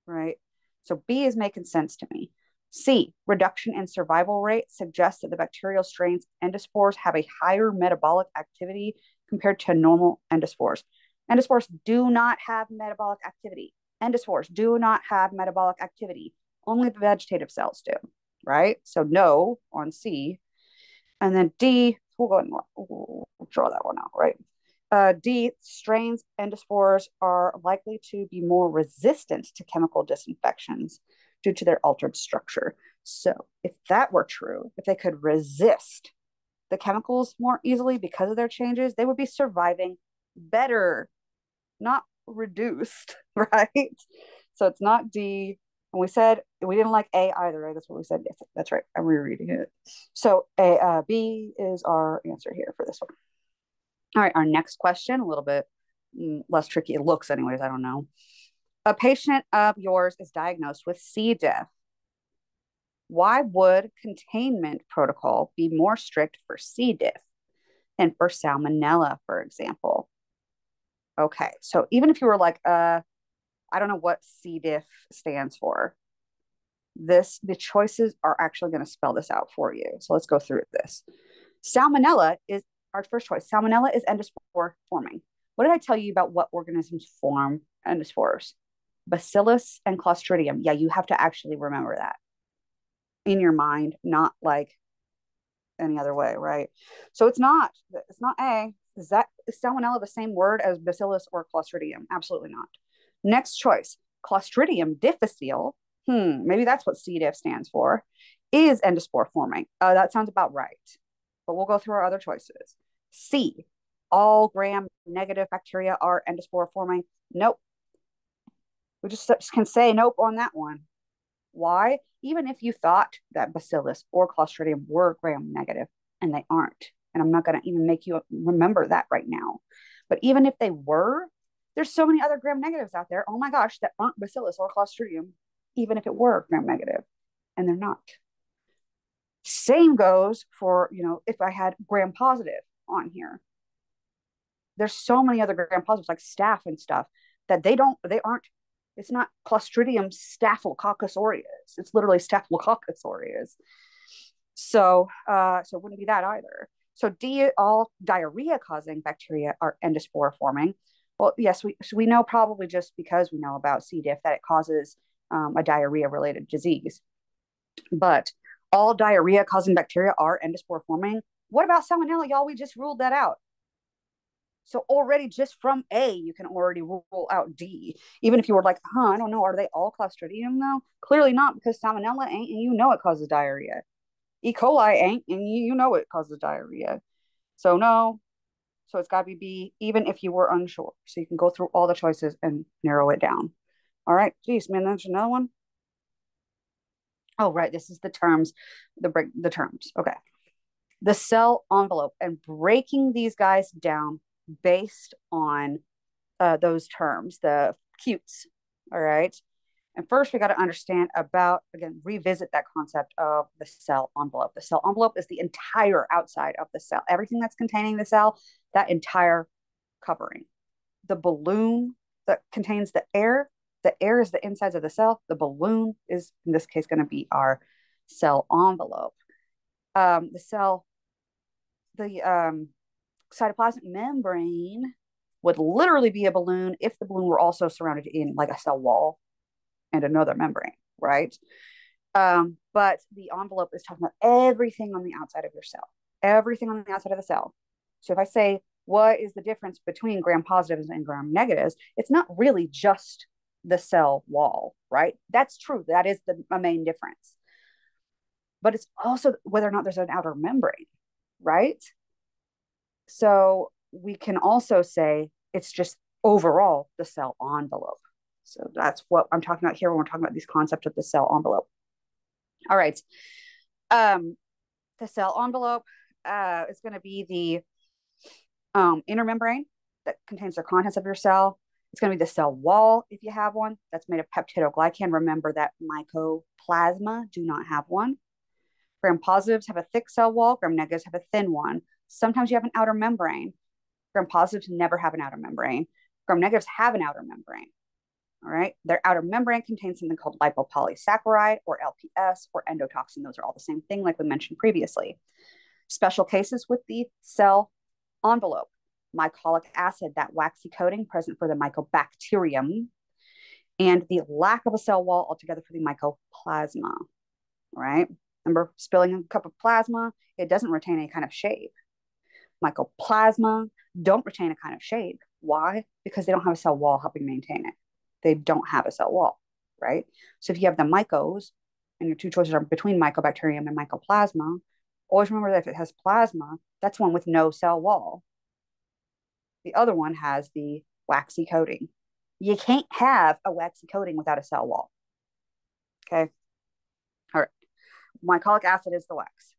Speaker 1: right? So B is making sense to me. C, reduction in survival rate suggests that the bacterial strains endospores have a higher metabolic activity compared to normal endospores. Endospores do not have metabolic activity. Endospores do not have metabolic activity. Only the vegetative cells do, right? So no on C. And then D, we'll go and we'll draw that one out, right? D, strains endospores are likely to be more resistant to chemical disinfections due to their altered structure. So if that were true, if they could resist the chemicals more easily because of their changes, they would be surviving better, not reduced, right? So it's not D. And we said we didn't like A either, right? That's what we said. Yes, that's right. I'm rereading it. So B is our answer here for this one. All right, our next question, a little bit less tricky. It looks, anyways. I don't know. A patient of yours is diagnosed with C. diff. Why would containment protocol be more strict for C. diff than for salmonella, for example? Okay, so even if you were like, I don't know what C. diff stands for, the choices are actually going to spell this out for you. So let's go through this. Salmonella is our first choice. Salmonella is endospore forming. What did I tell you about what organisms form endospores? Bacillus and Clostridium. Yeah, you have to actually remember that in your mind, not like any other way, right? So it's not A. Is salmonella the same word as bacillus or Clostridium? Absolutely not. Next choice, Clostridium difficile. Maybe that's what C. diff stands for. Is endospore forming? That sounds about right. But we'll go through our other choices. C, all gram-negative bacteria are endospore forming. Nope. We just can say nope on that one. Why? Even if you thought that bacillus or Clostridium were gram-negative, and they aren't. And I'm not going to even make you remember that right now. But even if they were, there's so many other gram-negatives out there, oh my gosh, that aren't bacillus or Clostridium, even if it were gram-negative. And they're not. Same goes for, if I had gram-positive on here. There's so many other gram-positives like staph and stuff that they aren't, it's not Clostridium staphylococcus aureus. It's literally Staphylococcus aureus. So it wouldn't be that either. So D, all diarrhea-causing bacteria are endospore forming. Well, yes, we know probably just because we know about C. diff that it causes a diarrhea-related disease. But all diarrhea-causing bacteria are endospore forming. What about salmonella, y'all? We just ruled that out. So already just from A, you can already rule out D. Even if you were like, I don't know, are they all Clostridium though? Clearly not, because salmonella ain't, and you know it causes diarrhea. E. coli ain't, and you know it causes diarrhea. So no. So it's got to be B, even if you were unsure. So you can go through all the choices and narrow it down. All right. Geez, man, that's another one. Oh, right. This is the terms, the terms. Okay. The cell envelope and breaking these guys down based on those terms, the cutes. All right. And first, we got to understand about, again, revisit that concept of the cell envelope. The cell envelope is the entire outside of the cell, everything that's containing the cell, that entire covering. The balloon that contains the air is the insides of the cell. The balloon is, in this case, going to be our cell envelope. The cytoplasmic membrane would literally be a balloon if the balloon were also surrounded in like a cell wall and another membrane, right? But the envelope is talking about everything on the outside of your cell, everything on the outside of the cell. So if I say, what is the difference between gram positives and gram negatives? It's not really just the cell wall, right? That's true. That is the main difference. But it's also whether or not there's an outer membrane, right? So we can also say it's just overall the cell envelope. So that's what I'm talking about here when we're talking about these concepts of the cell envelope. All right. The cell envelope is going to be the inner membrane that contains the contents of your cell. It's going to be the cell wall if you have one. That's made of peptidoglycan. Remember that mycoplasma do not have one. Gram positives have a thick cell wall. Gram negatives have a thin one. Sometimes you have an outer membrane. Gram positives never have an outer membrane. Gram negatives have an outer membrane. All right. Their outer membrane contains something called lipopolysaccharide or LPS or endotoxin. Those are all the same thing, like we mentioned previously. Special cases with the cell envelope, mycolic acid, that waxy coating present for the mycobacterium, and the lack of a cell wall altogether for the mycoplasma. All right. Remember, spilling a cup of plasma, it doesn't retain any kind of shape. Mycoplasma don't retain a kind of shape. Why? Because they don't have a cell wall helping maintain it. They don't have a cell wall, right? So if you have the mycos and your two choices are between mycobacterium and mycoplasma, always remember that if it has plasma, that's one with no cell wall. The other one has the waxy coating. You can't have a waxy coating without a cell wall. Okay. All right. Mycolic acid is the wax.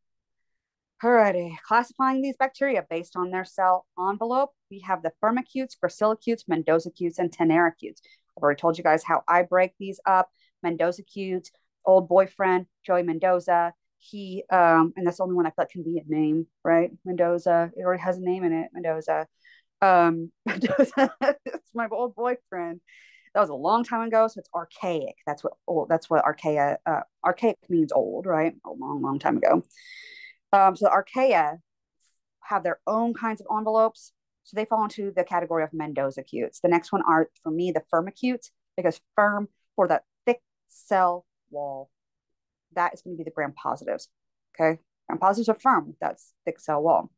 Speaker 1: Alrighty, classifying these bacteria based on their cell envelope, we have the firmicutes, gracillicutes, mendozicutes, and tenericutes. I've already told you guys how I break these up. Mendozicutes, old boyfriend, Joey Mendoza. He, and that's the only one I feel like can be a name, right? Mendoza, it already has a name in it, Mendoza. Mendoza, it's my old boyfriend. That was a long time ago, so it's archaic. That's what old, that's what archaic means old, right? A long, long time ago. So the archaea have their own kinds of envelopes. So they fall into the category of mendozicutes. The next one are, for me, the firmicutes, because firm for that thick cell wall. That is going to be the gram positives. Okay. Gram positives are firm. That's thick cell wall.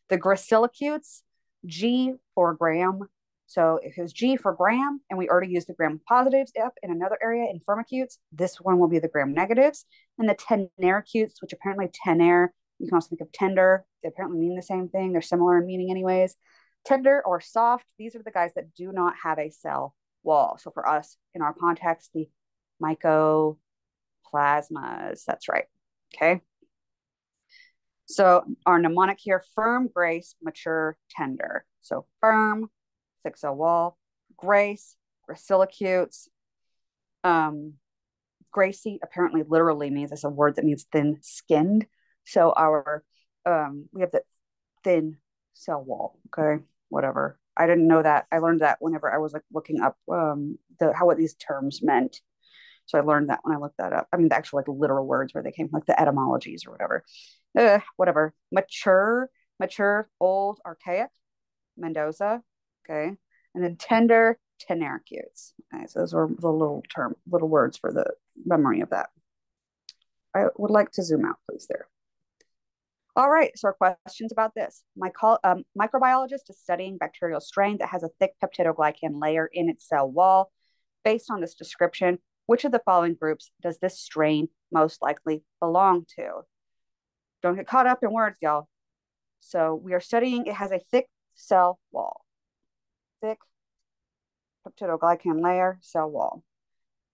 Speaker 1: The gracillicutes, G for gram. So if it was G for gram, and we already used the gram positives up in another area in firmicutes, this one will be the gram negatives. And the tenericutes, which apparently tener, you can also think of tender. They apparently mean the same thing. They're similar in meaning anyways. Tender or soft, these are the guys that do not have a cell wall. So for us, in our context, the mycoplasmas, that's right. Okay. So our mnemonic here, firm, grace, mature, tender. So firm, thick cell wall, grace, gracillicutes. Gracie apparently literally means, it's a word that means thin skinned. So our we have the thin cell wall. Okay, whatever. I didn't know that. I learned that whenever I was like looking up what these terms meant. So I learned that when I looked that up. I mean, the actual like literal words where they came, like the etymologies or whatever. Whatever. Mature, old, archaic, Mendoza. Okay, and then tender, tenericutes. Okay, so those were the little words for the memory of that. I would like to zoom out, please, there. All right, so our questions about this. Microbiologist is studying bacterial strain that has a thick peptidoglycan layer in its cell wall. Based on this description, which of the following groups does this strain most likely belong to? Don't get caught up in words, y'all. So we are studying, it has a thick cell wall. Thick peptidoglycan layer, cell wall.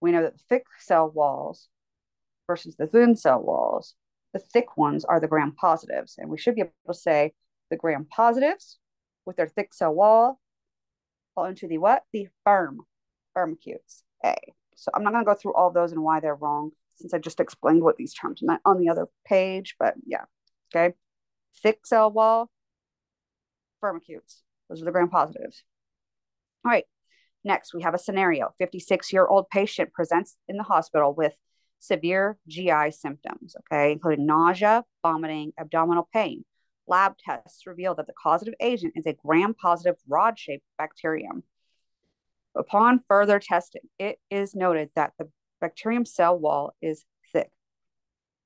Speaker 1: We know that the thick cell walls versus the thin cell walls, the thick ones are the gram positives. And we should be able to say the gram positives with their thick cell wall fall into the what? The firmicutes, A. So I'm not going to go through all those and why they're wrong, since I just explained what these terms meant on the other page, but yeah, okay. Thick cell wall, firmicutes. Those are the gram positives. All right, next we have a scenario. 56-year-old patient presents in the hospital with severe GI symptoms, okay, including nausea, vomiting, abdominal pain. Lab tests reveal that the causative agent is a gram-positive rod-shaped bacterium. Upon further testing, it is noted that the bacterium cell wall is thick,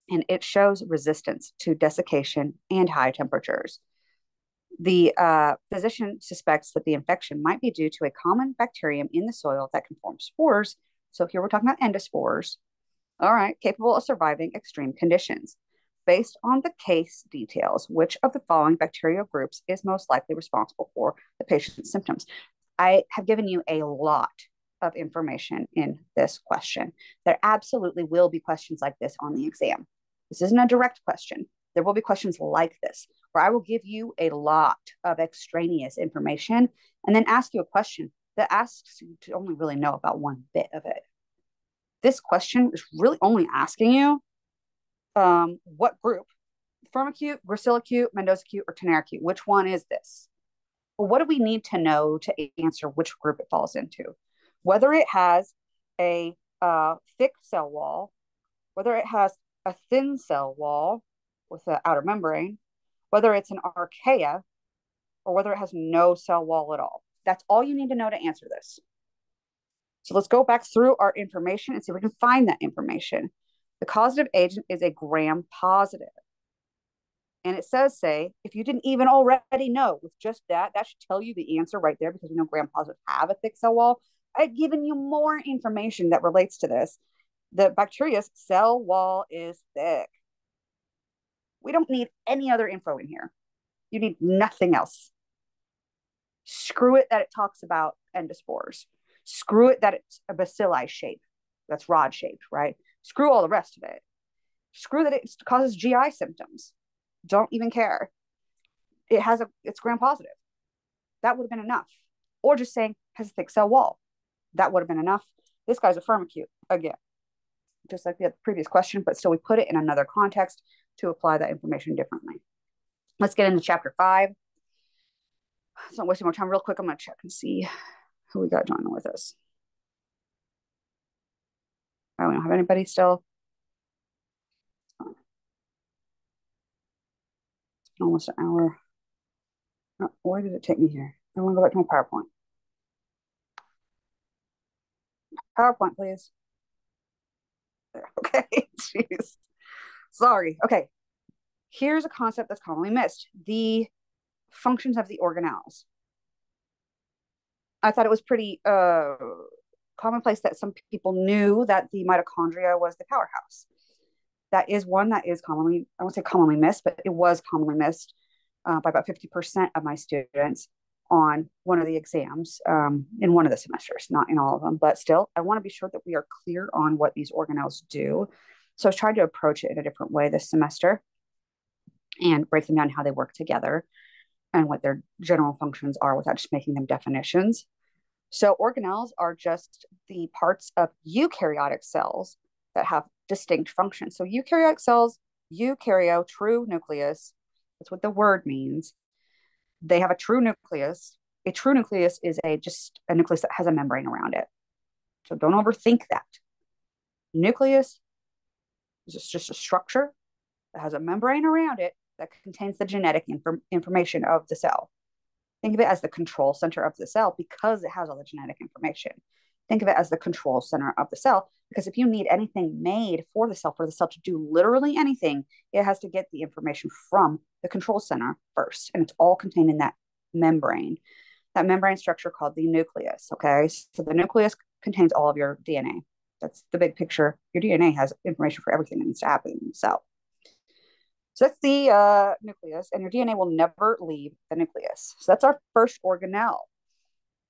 Speaker 1: and it shows resistance to desiccation and high temperatures. The physician suspects that the infection might be due to a common bacterium in the soil that can form spores. So here we're talking about endospores. All right, capable of surviving extreme conditions. Based on the case details, which of the following bacterial groups is most likely responsible for the patient's symptoms? I have given you a lot of information in this question. There absolutely will be questions like this on the exam. This isn't a direct question. There will be questions like this, where I will give you a lot of extraneous information and then ask you a question that asks you to only really know about one bit of it. This question is really only asking you what group, firmicute, gracilicute, mendozicute, or tenericute, which one is this? Well, what do we need to know to answer which group it falls into? Whether it has a thick cell wall, whether it has a thin cell wall with an outer membrane, whether it's an archaea, or whether it has no cell wall at all. That's all you need to know to answer this. So let's go back through our information and see if we can find that information. The causative agent is a gram positive. And it says, say, if you didn't even already know with just that, that should tell you the answer right there, because we know gram positives have a thick cell wall. I've given you more information that relates to this. The bacteria's cell wall is thick. We don't need any other info in here. You need nothing else. Screw it that it talks about endospores. Screw it that it's a bacilli shape. That's rod shaped, right? Screw all the rest of it. Screw that it causes GI symptoms. Don't even care. It's gram positive. That would have been enough. Or just saying has a thick cell wall. That would have been enough. This guy's a firmicute again, just like the previous question, but still we put it in another context to apply that information differently. Let's get into chapter 5. It's not wasting more time. Real quick, I'm going to check and see who we got joining with us. Oh, we don't have anybody still. It's been almost an hour. Oh, where did it take me here? I want to go back to my PowerPoint. PowerPoint, please. There. Okay. Jeez. Sorry. Okay. Here's a concept that's commonly missed: the functions of the organelles. I thought it was pretty commonplace that some people knew that the mitochondria was the powerhouse. That is one that is commonly, I won't say commonly missed, but it was commonly missed by about 50% of my students on one of the exams in one of the semesters, not in all of them, but still, I want to be sure that we are clear on what these organelles do. So I was trying to approach it in a different way this semester and break them down how they work together and what their general functions are without just making them definitions. So organelles are just the parts of eukaryotic cells that have distinct functions. So eukaryotic cells, eukaryo, true nucleus, that's what the word means. They have a true nucleus. A true nucleus is just a nucleus that has a membrane around it. So don't overthink that. Nucleus is just a structure that has a membrane around it that contains the genetic information of the cell. Think of it as the control center of the cell because it has all the genetic information. Think of it as the control center of the cell because if you need anything made for the cell to do literally anything, it has to get the information from the control center first. And it's all contained in that membrane structure called the nucleus. Okay. So the nucleus contains all of your DNA. That's the big picture. Your DNA has information for everything that needs to happen in the cell. So that's the nucleus, and your DNA will never leave the nucleus. So that's our first organelle.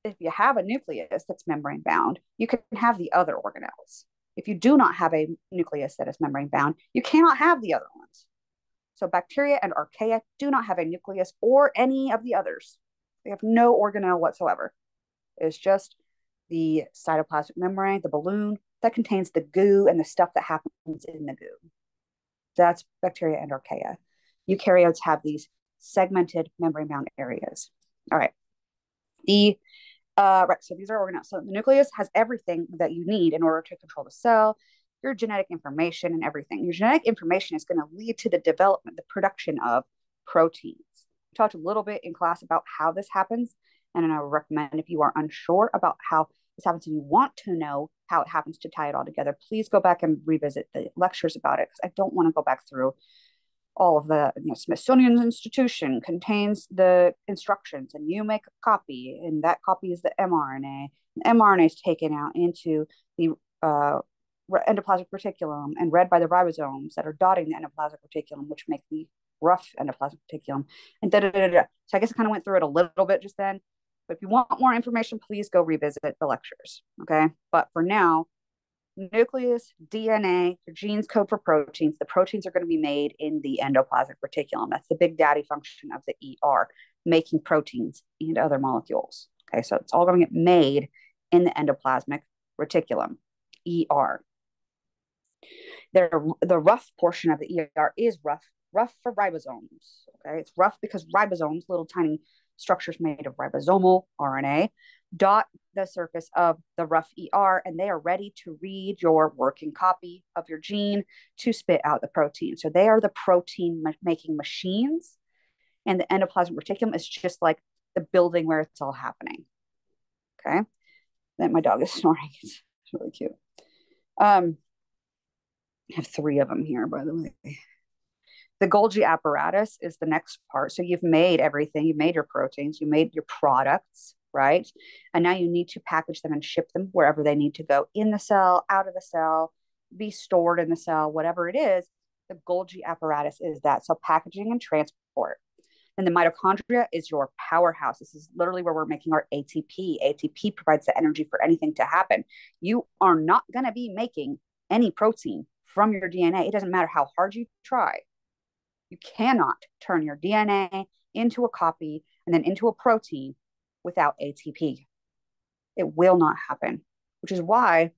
Speaker 1: If you have a nucleus that's membrane bound, you can have the other organelles. If you do not have a nucleus that is membrane bound, you cannot have the other ones. So bacteria and archaea do not have a nucleus or any of the others. They have no organelle whatsoever. It's just the cytoplasmic membrane, the balloon that contains the goo and the stuff that happens in the goo. That's bacteria and archaea. Eukaryotes have these segmented membrane-bound areas. All right. Right, so these are organelles. So the nucleus has everything that you need in order to control the cell, your genetic information and everything. Your genetic information is going to lead to the development, the production of proteins. We talked a little bit in class about how this happens, and I would recommend if you are unsure about how this happens and you want to know how it happens to tie it all together, please go back and revisit the lectures about it because I don't want to go back through all of the Smithsonian Institution contains the instructions and you make a copy and that copy is the mRNA. The mRNA is taken out into the endoplasmic reticulum and read by the ribosomes that are dotting the endoplasmic reticulum, which make the rough endoplasmic reticulum and da da da da. So I guess I kind of went through it a little bit just then. But if you want more information, please go revisit the lectures, okay? But for now, nucleus, DNA, your genes code for proteins. The proteins are going to be made in the endoplasmic reticulum. That's the big daddy function of the ER, making proteins and other molecules, Okay, so it's all going to get made in the endoplasmic reticulum, ER. The rough portion of the ER is rough for ribosomes. Okay, it's rough because ribosomes, little tiny structures made of ribosomal RNA, dot the surface of the rough ER, and they are ready to read your working copy of your gene to spit out the protein. So they are the protein making machines, and the endoplasmic reticulum is just like the building where it's all happening. Okay, then my dog is snoring. It's really cute. I have 3 of them here, by the way. The Golgi apparatus is the next part. So you've made everything. You made your proteins. You made your products, right? And now you need to package them and ship them wherever they need to go, in the cell, out of the cell, be stored in the cell, whatever it is. The Golgi apparatus is that. So packaging and transport. And the mitochondria is your powerhouse. This is literally where we're making our ATP. ATP provides the energy for anything to happen. You are not going to be making any protein from your DNA. It doesn't matter how hard you try. You cannot turn your DNA into a copy and then into a protein without ATP. It will not happen, which is why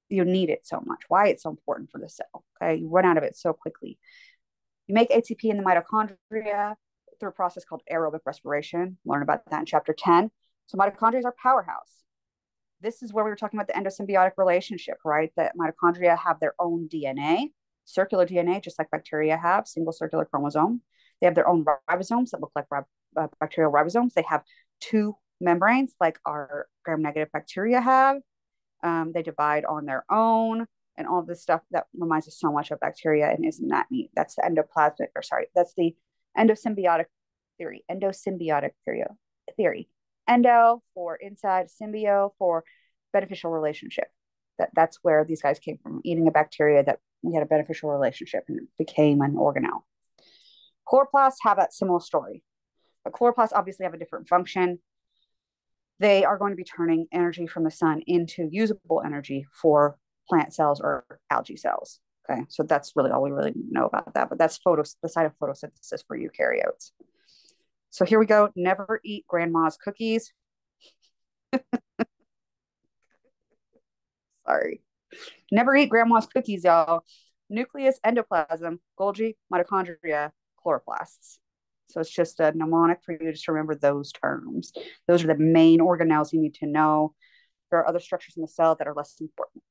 Speaker 1: you need it so much, why it's so important for the cell. Okay, you run out of it so quickly. You make ATP in the mitochondria through a process called aerobic respiration. Learn about that in chapter 10. So mitochondria is our powerhouse. This is where we were talking about the endosymbiotic relationship, right? That mitochondria have their own DNA, circular DNA, just like bacteria have, single circular chromosome. They have their own ribosomes that look like bacterial ribosomes. They have 2 membranes like our gram-negative bacteria have. They divide on their own, and all this stuff that reminds us so much of bacteria. And isn't that neat? That's the endoplasmic, or sorry, that's the endosymbiotic theory. Endosymbiotic theory. Endo for inside, symbio for beneficial relationship. That's where these guys came from, eating a bacteria that we had a beneficial relationship and it became an organelle. Chloroplasts have that similar story, but chloroplasts obviously have a different function. They are going to be turning energy from the sun into usable energy for plant cells or algae cells. Okay, so that's really all we really know about that, but that's the side of photosynthesis for eukaryotes. So here we go. Never eat grandma's cookies. Sorry. Never eat grandma's cookies, y'all. Nucleus, endoplasm, Golgi, mitochondria, chloroplasts. So it's just a mnemonic for you just to remember those terms. Those are the main organelles you need to know. There are other structures in the cell that are less important.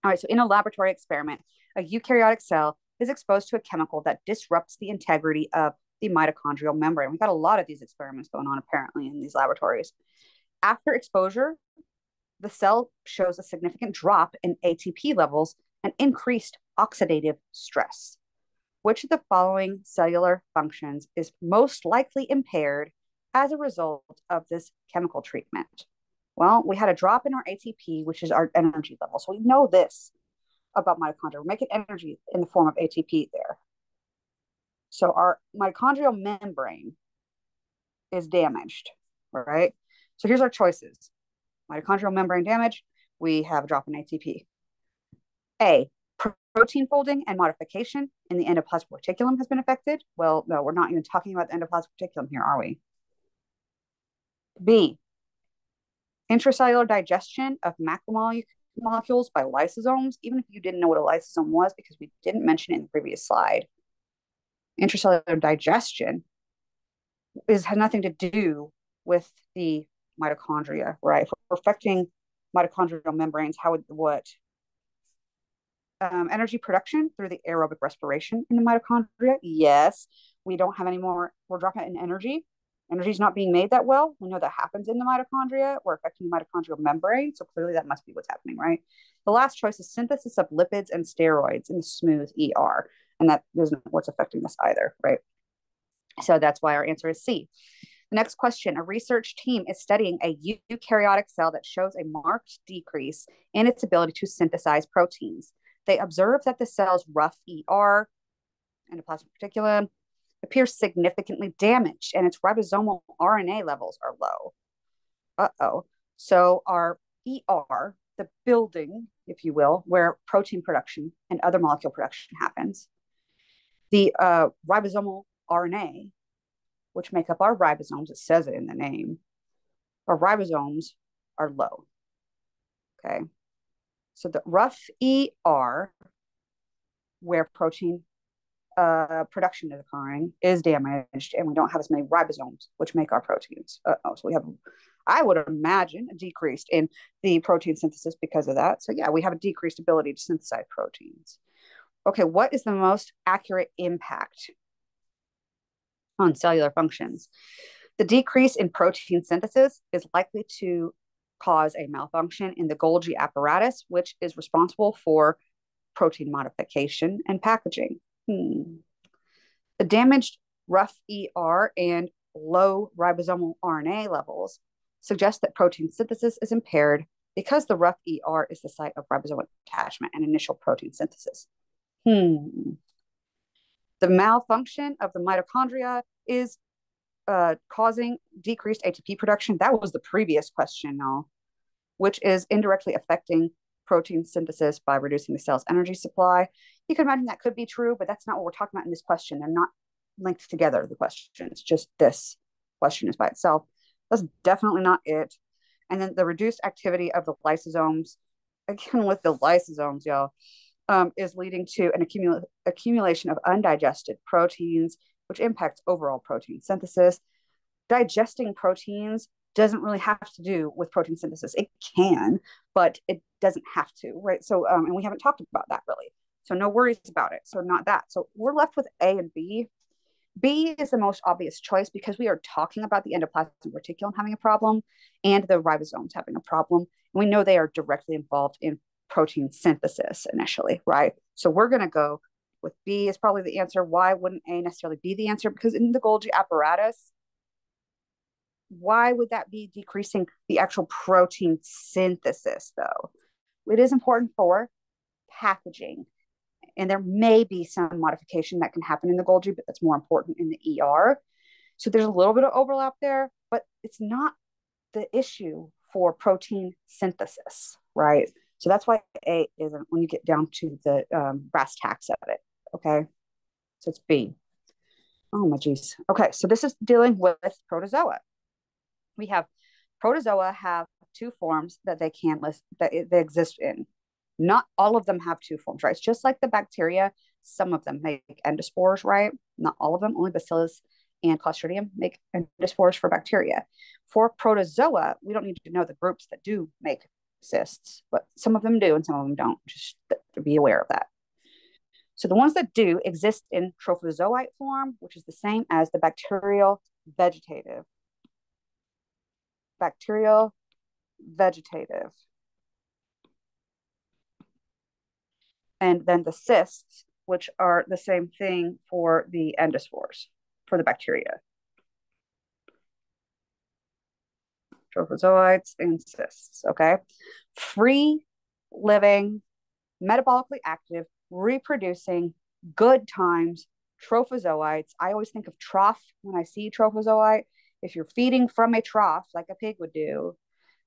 Speaker 1: All right, so in a laboratory experiment, a eukaryotic cell is exposed to a chemical that disrupts the integrity of the mitochondrial membrane. We've got a lot of these experiments going on apparently in these laboratories. After exposure, the cell shows a significant drop in ATP levels and increased oxidative stress. Which of the following cellular functions is most likely impaired as a result of this chemical treatment? Well, we had a drop in our ATP, which is our energy level. So we know this about mitochondria. We're making energy in the form of ATP there. So our mitochondrial membrane is damaged, right? So here's our choices. Mitochondrial membrane damage, we have a drop in ATP. A, protein folding and modification in the endoplasmic reticulum has been affected. Well, no, we're not even talking about the endoplasmic reticulum here, are we? B, intracellular digestion of macromolecules by lysosomes, even if you didn't know what a lysosome was because we didn't mention it in the previous slide. Intracellular digestion has nothing to do with the mitochondria, right? If we're affecting mitochondrial membranes, how would what? Energy production through the aerobic respiration in the mitochondria. Yes, we don't have any more. We're dropping in energy. Energy is not being made that well. We know that happens in the mitochondria. We're affecting the mitochondrial membrane. So clearly that must be what's happening, right? The last choice is synthesis of lipids and steroids in the smooth ER. And that isn't what's affecting this either, right? So that's why our answer is C. The next question, a research team is studying a eukaryotic cell that shows a marked decrease in its ability to synthesize proteins. They observe that the cell's rough ER, endoplasmic reticulum, appears significantly damaged and its ribosomal RNA levels are low. Uh-oh. So our ER, the building, if you will, where protein production and other molecule production happens, the ribosomal RNA, which make up our ribosomes, it says it in the name, or ribosomes are low. Okay. So the rough ER, where protein production is occurring, is damaged, and we don't have as many ribosomes, which make our proteins. So we have, I would imagine, a decrease in the protein synthesis because of that. So yeah, we have a decreased ability to synthesize proteins. Okay, what is the most accurate impact on cellular functions? The decrease in protein synthesis is likely to cause a malfunction in the Golgi apparatus, which is responsible for protein modification and packaging. The damaged rough ER and low ribosomal RNA levels suggest that protein synthesis is impaired because the rough ER is the site of ribosomal attachment and initial protein synthesis. The malfunction of the mitochondria is causing decreased ATP production. That was the previous question, now, which is indirectly affecting protein synthesis by reducing the cell's energy supply. You can imagine that could be true, but that's not what we're talking about in this question. They're not linked together, the questions. Just this question is by itself. That's definitely not it. And then the reduced activity of the lysosomes, again with the lysosomes, y'all, is leading to an accumulation of undigested proteins, which impacts overall protein synthesis. Digesting proteins doesn't really have to do with protein synthesis. It can, but it doesn't have to, right? So, and we haven't talked about that really. So no worries about it. So not that. So we're left with A and B. B is the most obvious choice because we are talking about the endoplasmic reticulum having a problem and the ribosomes having a problem. And we know they are directly involved in protein synthesis initially, right? So we're going to go with B is probably the answer. Why wouldn't A necessarily be the answer? Because in the Golgi apparatus, why would that be decreasing the actual protein synthesis, though? It is important for packaging. And there may be some modification that can happen in the Golgi, but that's more important in the ER. So there's a little bit of overlap there, but it's not the issue for protein synthesis, right? So that's why A isn't when you get down to the brass tacks of it, okay? So it's B. Oh my geez. Okay, so this is dealing with protozoa. We have protozoa have two forms that they can list that they exist in. Not all of them have two forms, right? It's just like the bacteria. Some of them make endospores, right? Not all of them. Only Bacillus and Clostridium make endospores for bacteria. For protozoa, we don't need to know the groups that do make cysts, but some of them do and some of them don't. Just to be aware of that. So the ones that do exist in trophozoite form, which is the same as the bacterial vegetative. Bacterial vegetative. And then the cysts, which are the same thing for the endospores, for the bacteria. Trophozoites and cysts, okay? Free living, metabolically active, reproducing, good times, trophozoites. I always think of trough when I see trophozoite. If you're feeding from a trough like a pig would do,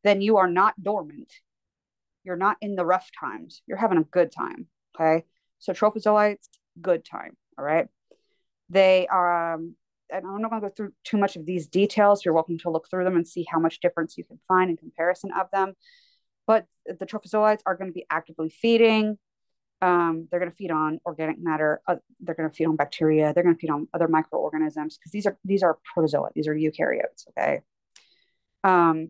Speaker 1: then you are not dormant. You're not in the rough times. You're having a good time, okay? So trophozoites, good time, all right? They are, and I'm not going to go through too much of these details. You're welcome to look through them and see how much difference you can find in comparison of them. But the trophozoites are going to be actively feeding. They're going to feed on organic matter. They're going to feed on bacteria. They're going to feed on other microorganisms because these are protozoa. These are eukaryotes, okay? And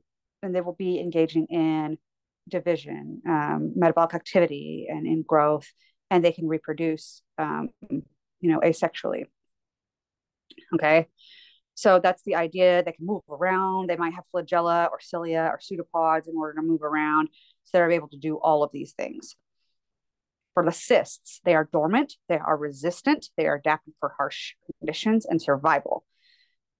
Speaker 1: they will be engaging in division, metabolic activity, and in growth, and they can reproduce, asexually. Okay, so that's the idea. They can move around. They might have flagella or cilia or pseudopods in order to move around, so they're able to do all of these things. For the cysts, they are dormant. They are resistant. They are adapted for harsh conditions and survival.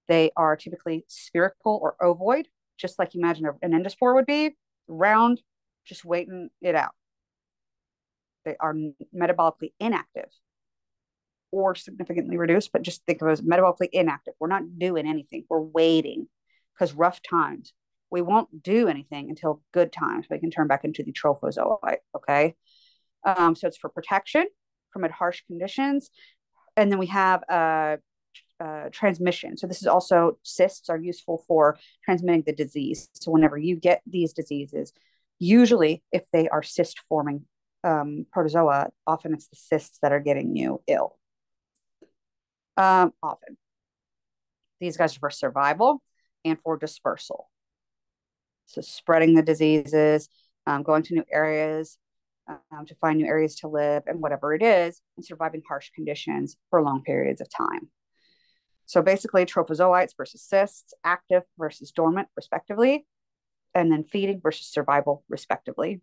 Speaker 1: They are typically spherical or ovoid, just like you imagine an endospore would be, round, just waiting it out. They are metabolically inactive or significantly reduced, but just think of it as metabolically inactive. We're not doing anything. We're waiting because rough times. We won't do anything until good times. We can turn back into the trophozoite, okay? So it's for protection from harsh conditions. And then we have transmission. So this is also, cysts are useful for transmitting the disease. So whenever you get these diseases, usually if they are cyst forming protozoa, often it's the cysts that are getting you ill. Often these guys are for survival and for dispersal. So spreading the diseases, going to new areas, to find new areas to live, and whatever it is, and surviving harsh conditions for long periods of time. So basically, trophozoites versus cysts, active versus dormant, respectively, and then feeding versus survival, respectively.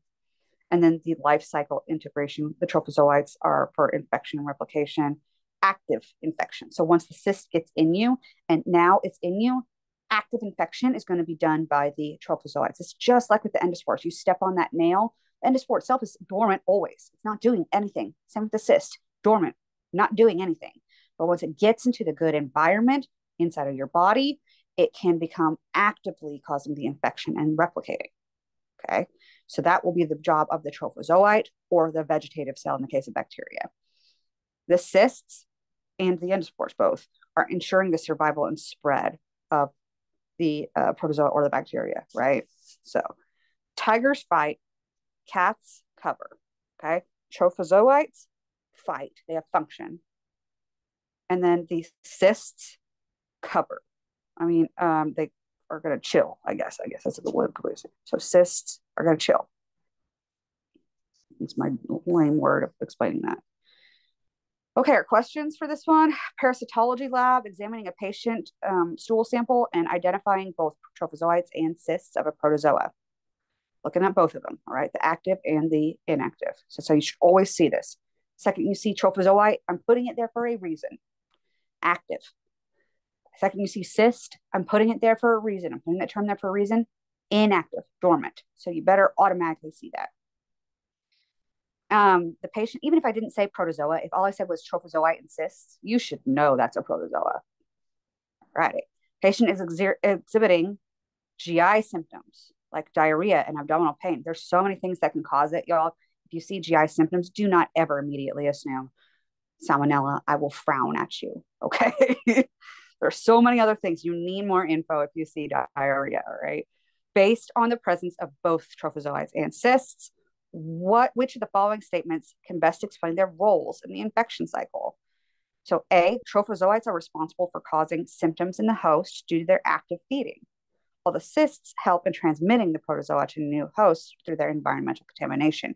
Speaker 1: And then the life cycle integration, the trophozoites are for infection and replication, active infection. So once the cyst gets in you, and now it's in you, active infection is going to be done by the trophozoites. It's just like with the endospores. You step on that nail, the endospore itself is dormant always. It's not doing anything. Same with the cyst, dormant, not doing anything. But once it gets into the good environment inside of your body, it can become actively causing the infection and replicating. Okay, so that will be the job of the trophozoite or the vegetative cell in the case of bacteria. The cysts and the endospores both are ensuring the survival and spread of the protozoa or the bacteria, right? So tigers fight, cats cover, okay? Trophozoites fight, they have function. And then the cysts cover. I mean, they are going to chill, I guess that's the word. So cysts are going to chill. It's my lame word of explaining that. Okay, our questions for this one. Parasitology lab, examining a patient stool sample and identifying both trophozoites and cysts of a protozoa. Looking at both of them, all right, the active and the inactive. So you should always see this. Second, you see trophozoite, I'm putting it there for a reason. Active. Second, you see cyst, I'm putting it there for a reason. I'm putting that term there for a reason. Inactive, dormant. So you better automatically see that. The patient, even if I didn't say protozoa, if all I said was trophozoite and cysts, you should know that's a protozoa. Right. Patient is exhibiting GI symptoms like diarrhea and abdominal pain. There's so many things that can cause it, y'all. If you see GI symptoms, do not ever immediately assume salmonella. I will frown at you. Okay. There's so many other things. You need more info if you see diarrhea, all right? Based on the presence of both trophozoites and cysts, which of the following statements can best explain their roles in the infection cycle? So A, trophozoites are responsible for causing symptoms in the host due to their active feeding, while the cysts help in transmitting the protozoa to new hosts through their environmental contamination.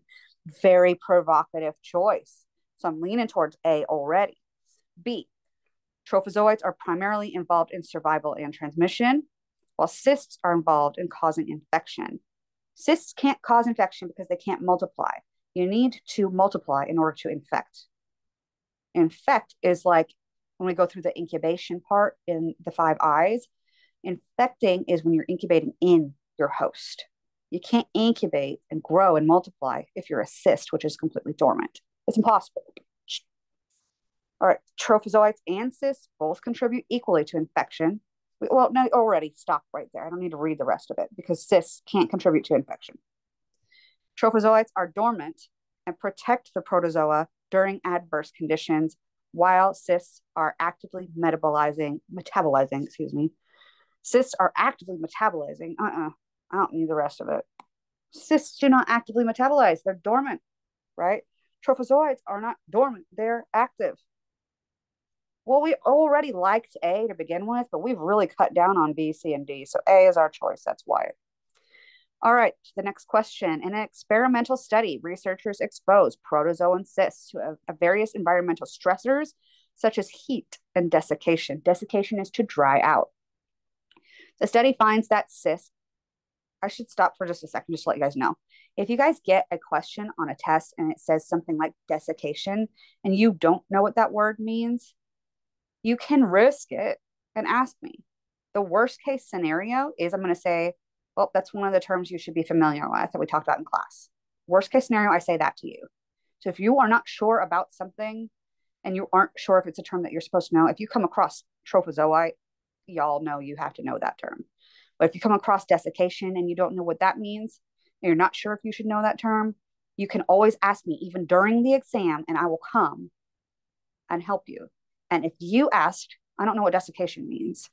Speaker 1: Very provocative choice. So I'm leaning towards A already. B, trophozoites are primarily involved in survival and transmission, while cysts are involved in causing infection. Cysts can't cause infection because they can't multiply. You need to multiply in order to infect. Infect is like when we go through the incubation part in the 5 eyes. Infecting is when you're incubating in your host. You can't incubate and grow and multiply if you're a cyst, which is completely dormant. It's impossible. All right, trophozoites and cysts both contribute equally to infection. Well, no, already stop right there. I don't need to read the rest of it because cysts can't contribute to infection. Trophozoites are dormant and protect the protozoa during adverse conditions, while cysts are actively metabolizing, Cysts are actively metabolizing. I don't need the rest of it. Cysts do not actively metabolize. They're dormant, right? Trophozoites are not dormant. They're active. Well, we already liked A to begin with, but we've really cut down on B, C, and D. So A is our choice. That's why. All right, the next question. In an experimental study, researchers exposed protozoa and cysts to various environmental stressors, such as heat and desiccation. Desiccation is to dry out. The study finds that cysts, I should stop for just a second, just to let you guys know. If you guys get a question on a test and it says something like desiccation, and you don't know what that word means, you can risk it and ask me. The worst case scenario is I'm going to say, well, that's one of the terms you should be familiar with that we talked about in class. Worst case scenario, I say that to you. So if you are not sure about something and you aren't sure if it's a term that you're supposed to know, if you come across trophozoite, y'all know you have to know that term. But if you come across desiccation and you don't know what that means, and you're not sure if you should know that term, you can always ask me even during the exam and I will come and help you. And if you asked, I don't know what desiccation means.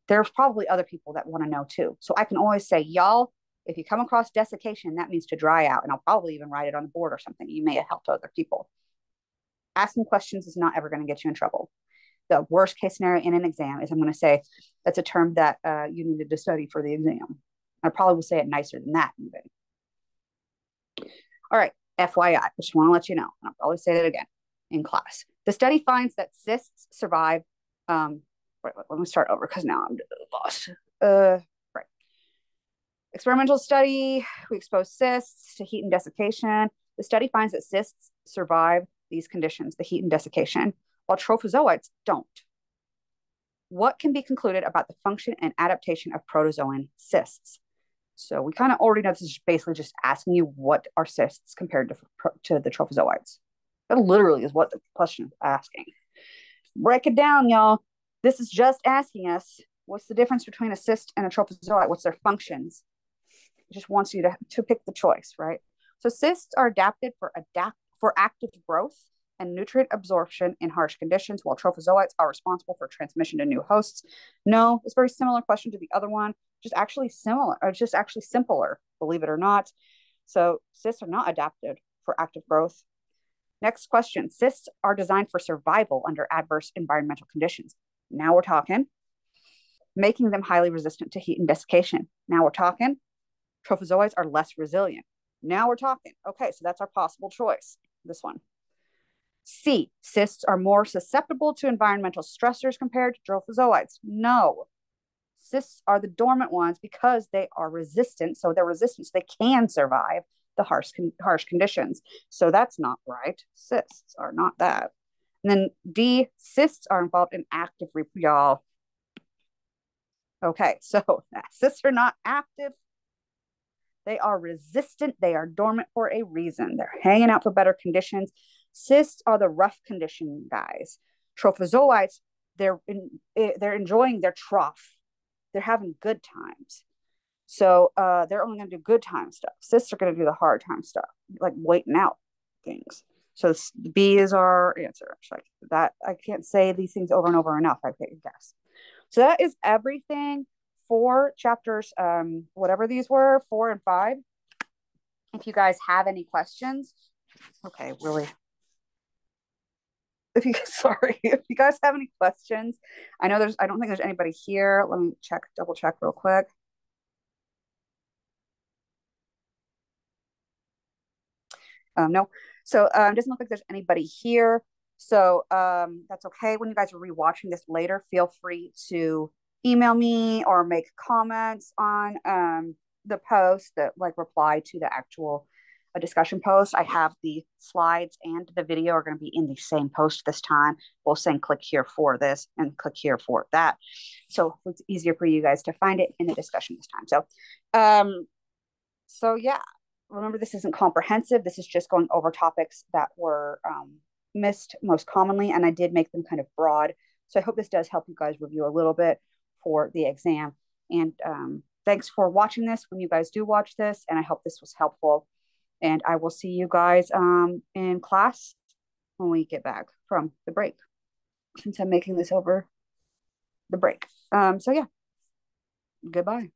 Speaker 1: There's probably other people that want to know too. So I can always say, y'all, if you come across desiccation, that means to dry out. And I'll probably even write it on the board or something. You may have helped other people. Asking questions is not ever going to get you in trouble. The worst case scenario in an exam is I'm going to say that's a term that you needed to study for the exam. I probably will say it nicer than that even. All right, FYI, I just want to let you know, and I'll probably say it again in class. The study finds that cysts survive. Let me start over because now I'm lost. Right. Experimental study, we expose cysts to heat and desiccation. The study finds that cysts survive these conditions, the heat and desiccation, while trophozoites don't. What can be concluded about the function and adaptation of protozoan cysts? So we kind of already know this is basically just asking you what are cysts compared to the trophozoites. That literally is what the question is asking. Break it down, y'all. This is just asking us what's the difference between a cyst and a trophozoite? What's their functions? It just wants you to pick the choice, right? So cysts are adapted for active growth and nutrient absorption in harsh conditions, while trophozoites are responsible for transmission to new hosts. No, it's a very similar question to the other one, just actually similar, or just actually simpler, believe it or not. So cysts are not adapted for active growth. Next question, cysts are designed for survival under adverse environmental conditions. Now we're talking. Making them highly resistant to heat and desiccation. Now we're talking. Trophozoites are less resilient. Now we're talking. Okay, so that's our possible choice, this one. C, cysts are more susceptible to environmental stressors compared to trophozoites. No, cysts are the dormant ones because they are resistant. So they're resistant, so they can survive the harsh conditions. So that's not right. Cysts are not that. And then D, cysts are involved in active y'all. Okay, so cysts are not active. They are resistant. They are dormant for a reason. They're hanging out for better conditions. Cysts are the rough condition guys. Trophozoites, they're enjoying their trough. They're having good times. So they're only going to do good time stuff. Cysts are going to do the hard time stuff, like waiting out things. So B is our answer. Like that, I can't say these things over and over enough. I guess. So that is everything for chapters, whatever these were, 4 and 5. If you guys have any questions, okay, really. Sorry, if you guys have any questions, I don't think there's anybody here. Let me double check real quick. No. So doesn't look like there's anybody here. So that's okay. When you guys are rewatching this later, feel free to email me or make comments on the post that like reply to the actual discussion post. I have the slides and the video are going to be in the same post this time. We'll saying click here for this and click here for that. So it's easier for you guys to find it in the discussion this time. So yeah. Remember, this isn't comprehensive. This is just going over topics that were missed most commonly, and I did make them kind of broad. So I hope this does help you guys review a little bit for the exam. And thanks for watching this when you guys do watch this, and I hope this was helpful. And I will see you guys in class when we get back from the break, since I'm making this over the break. So yeah, goodbye.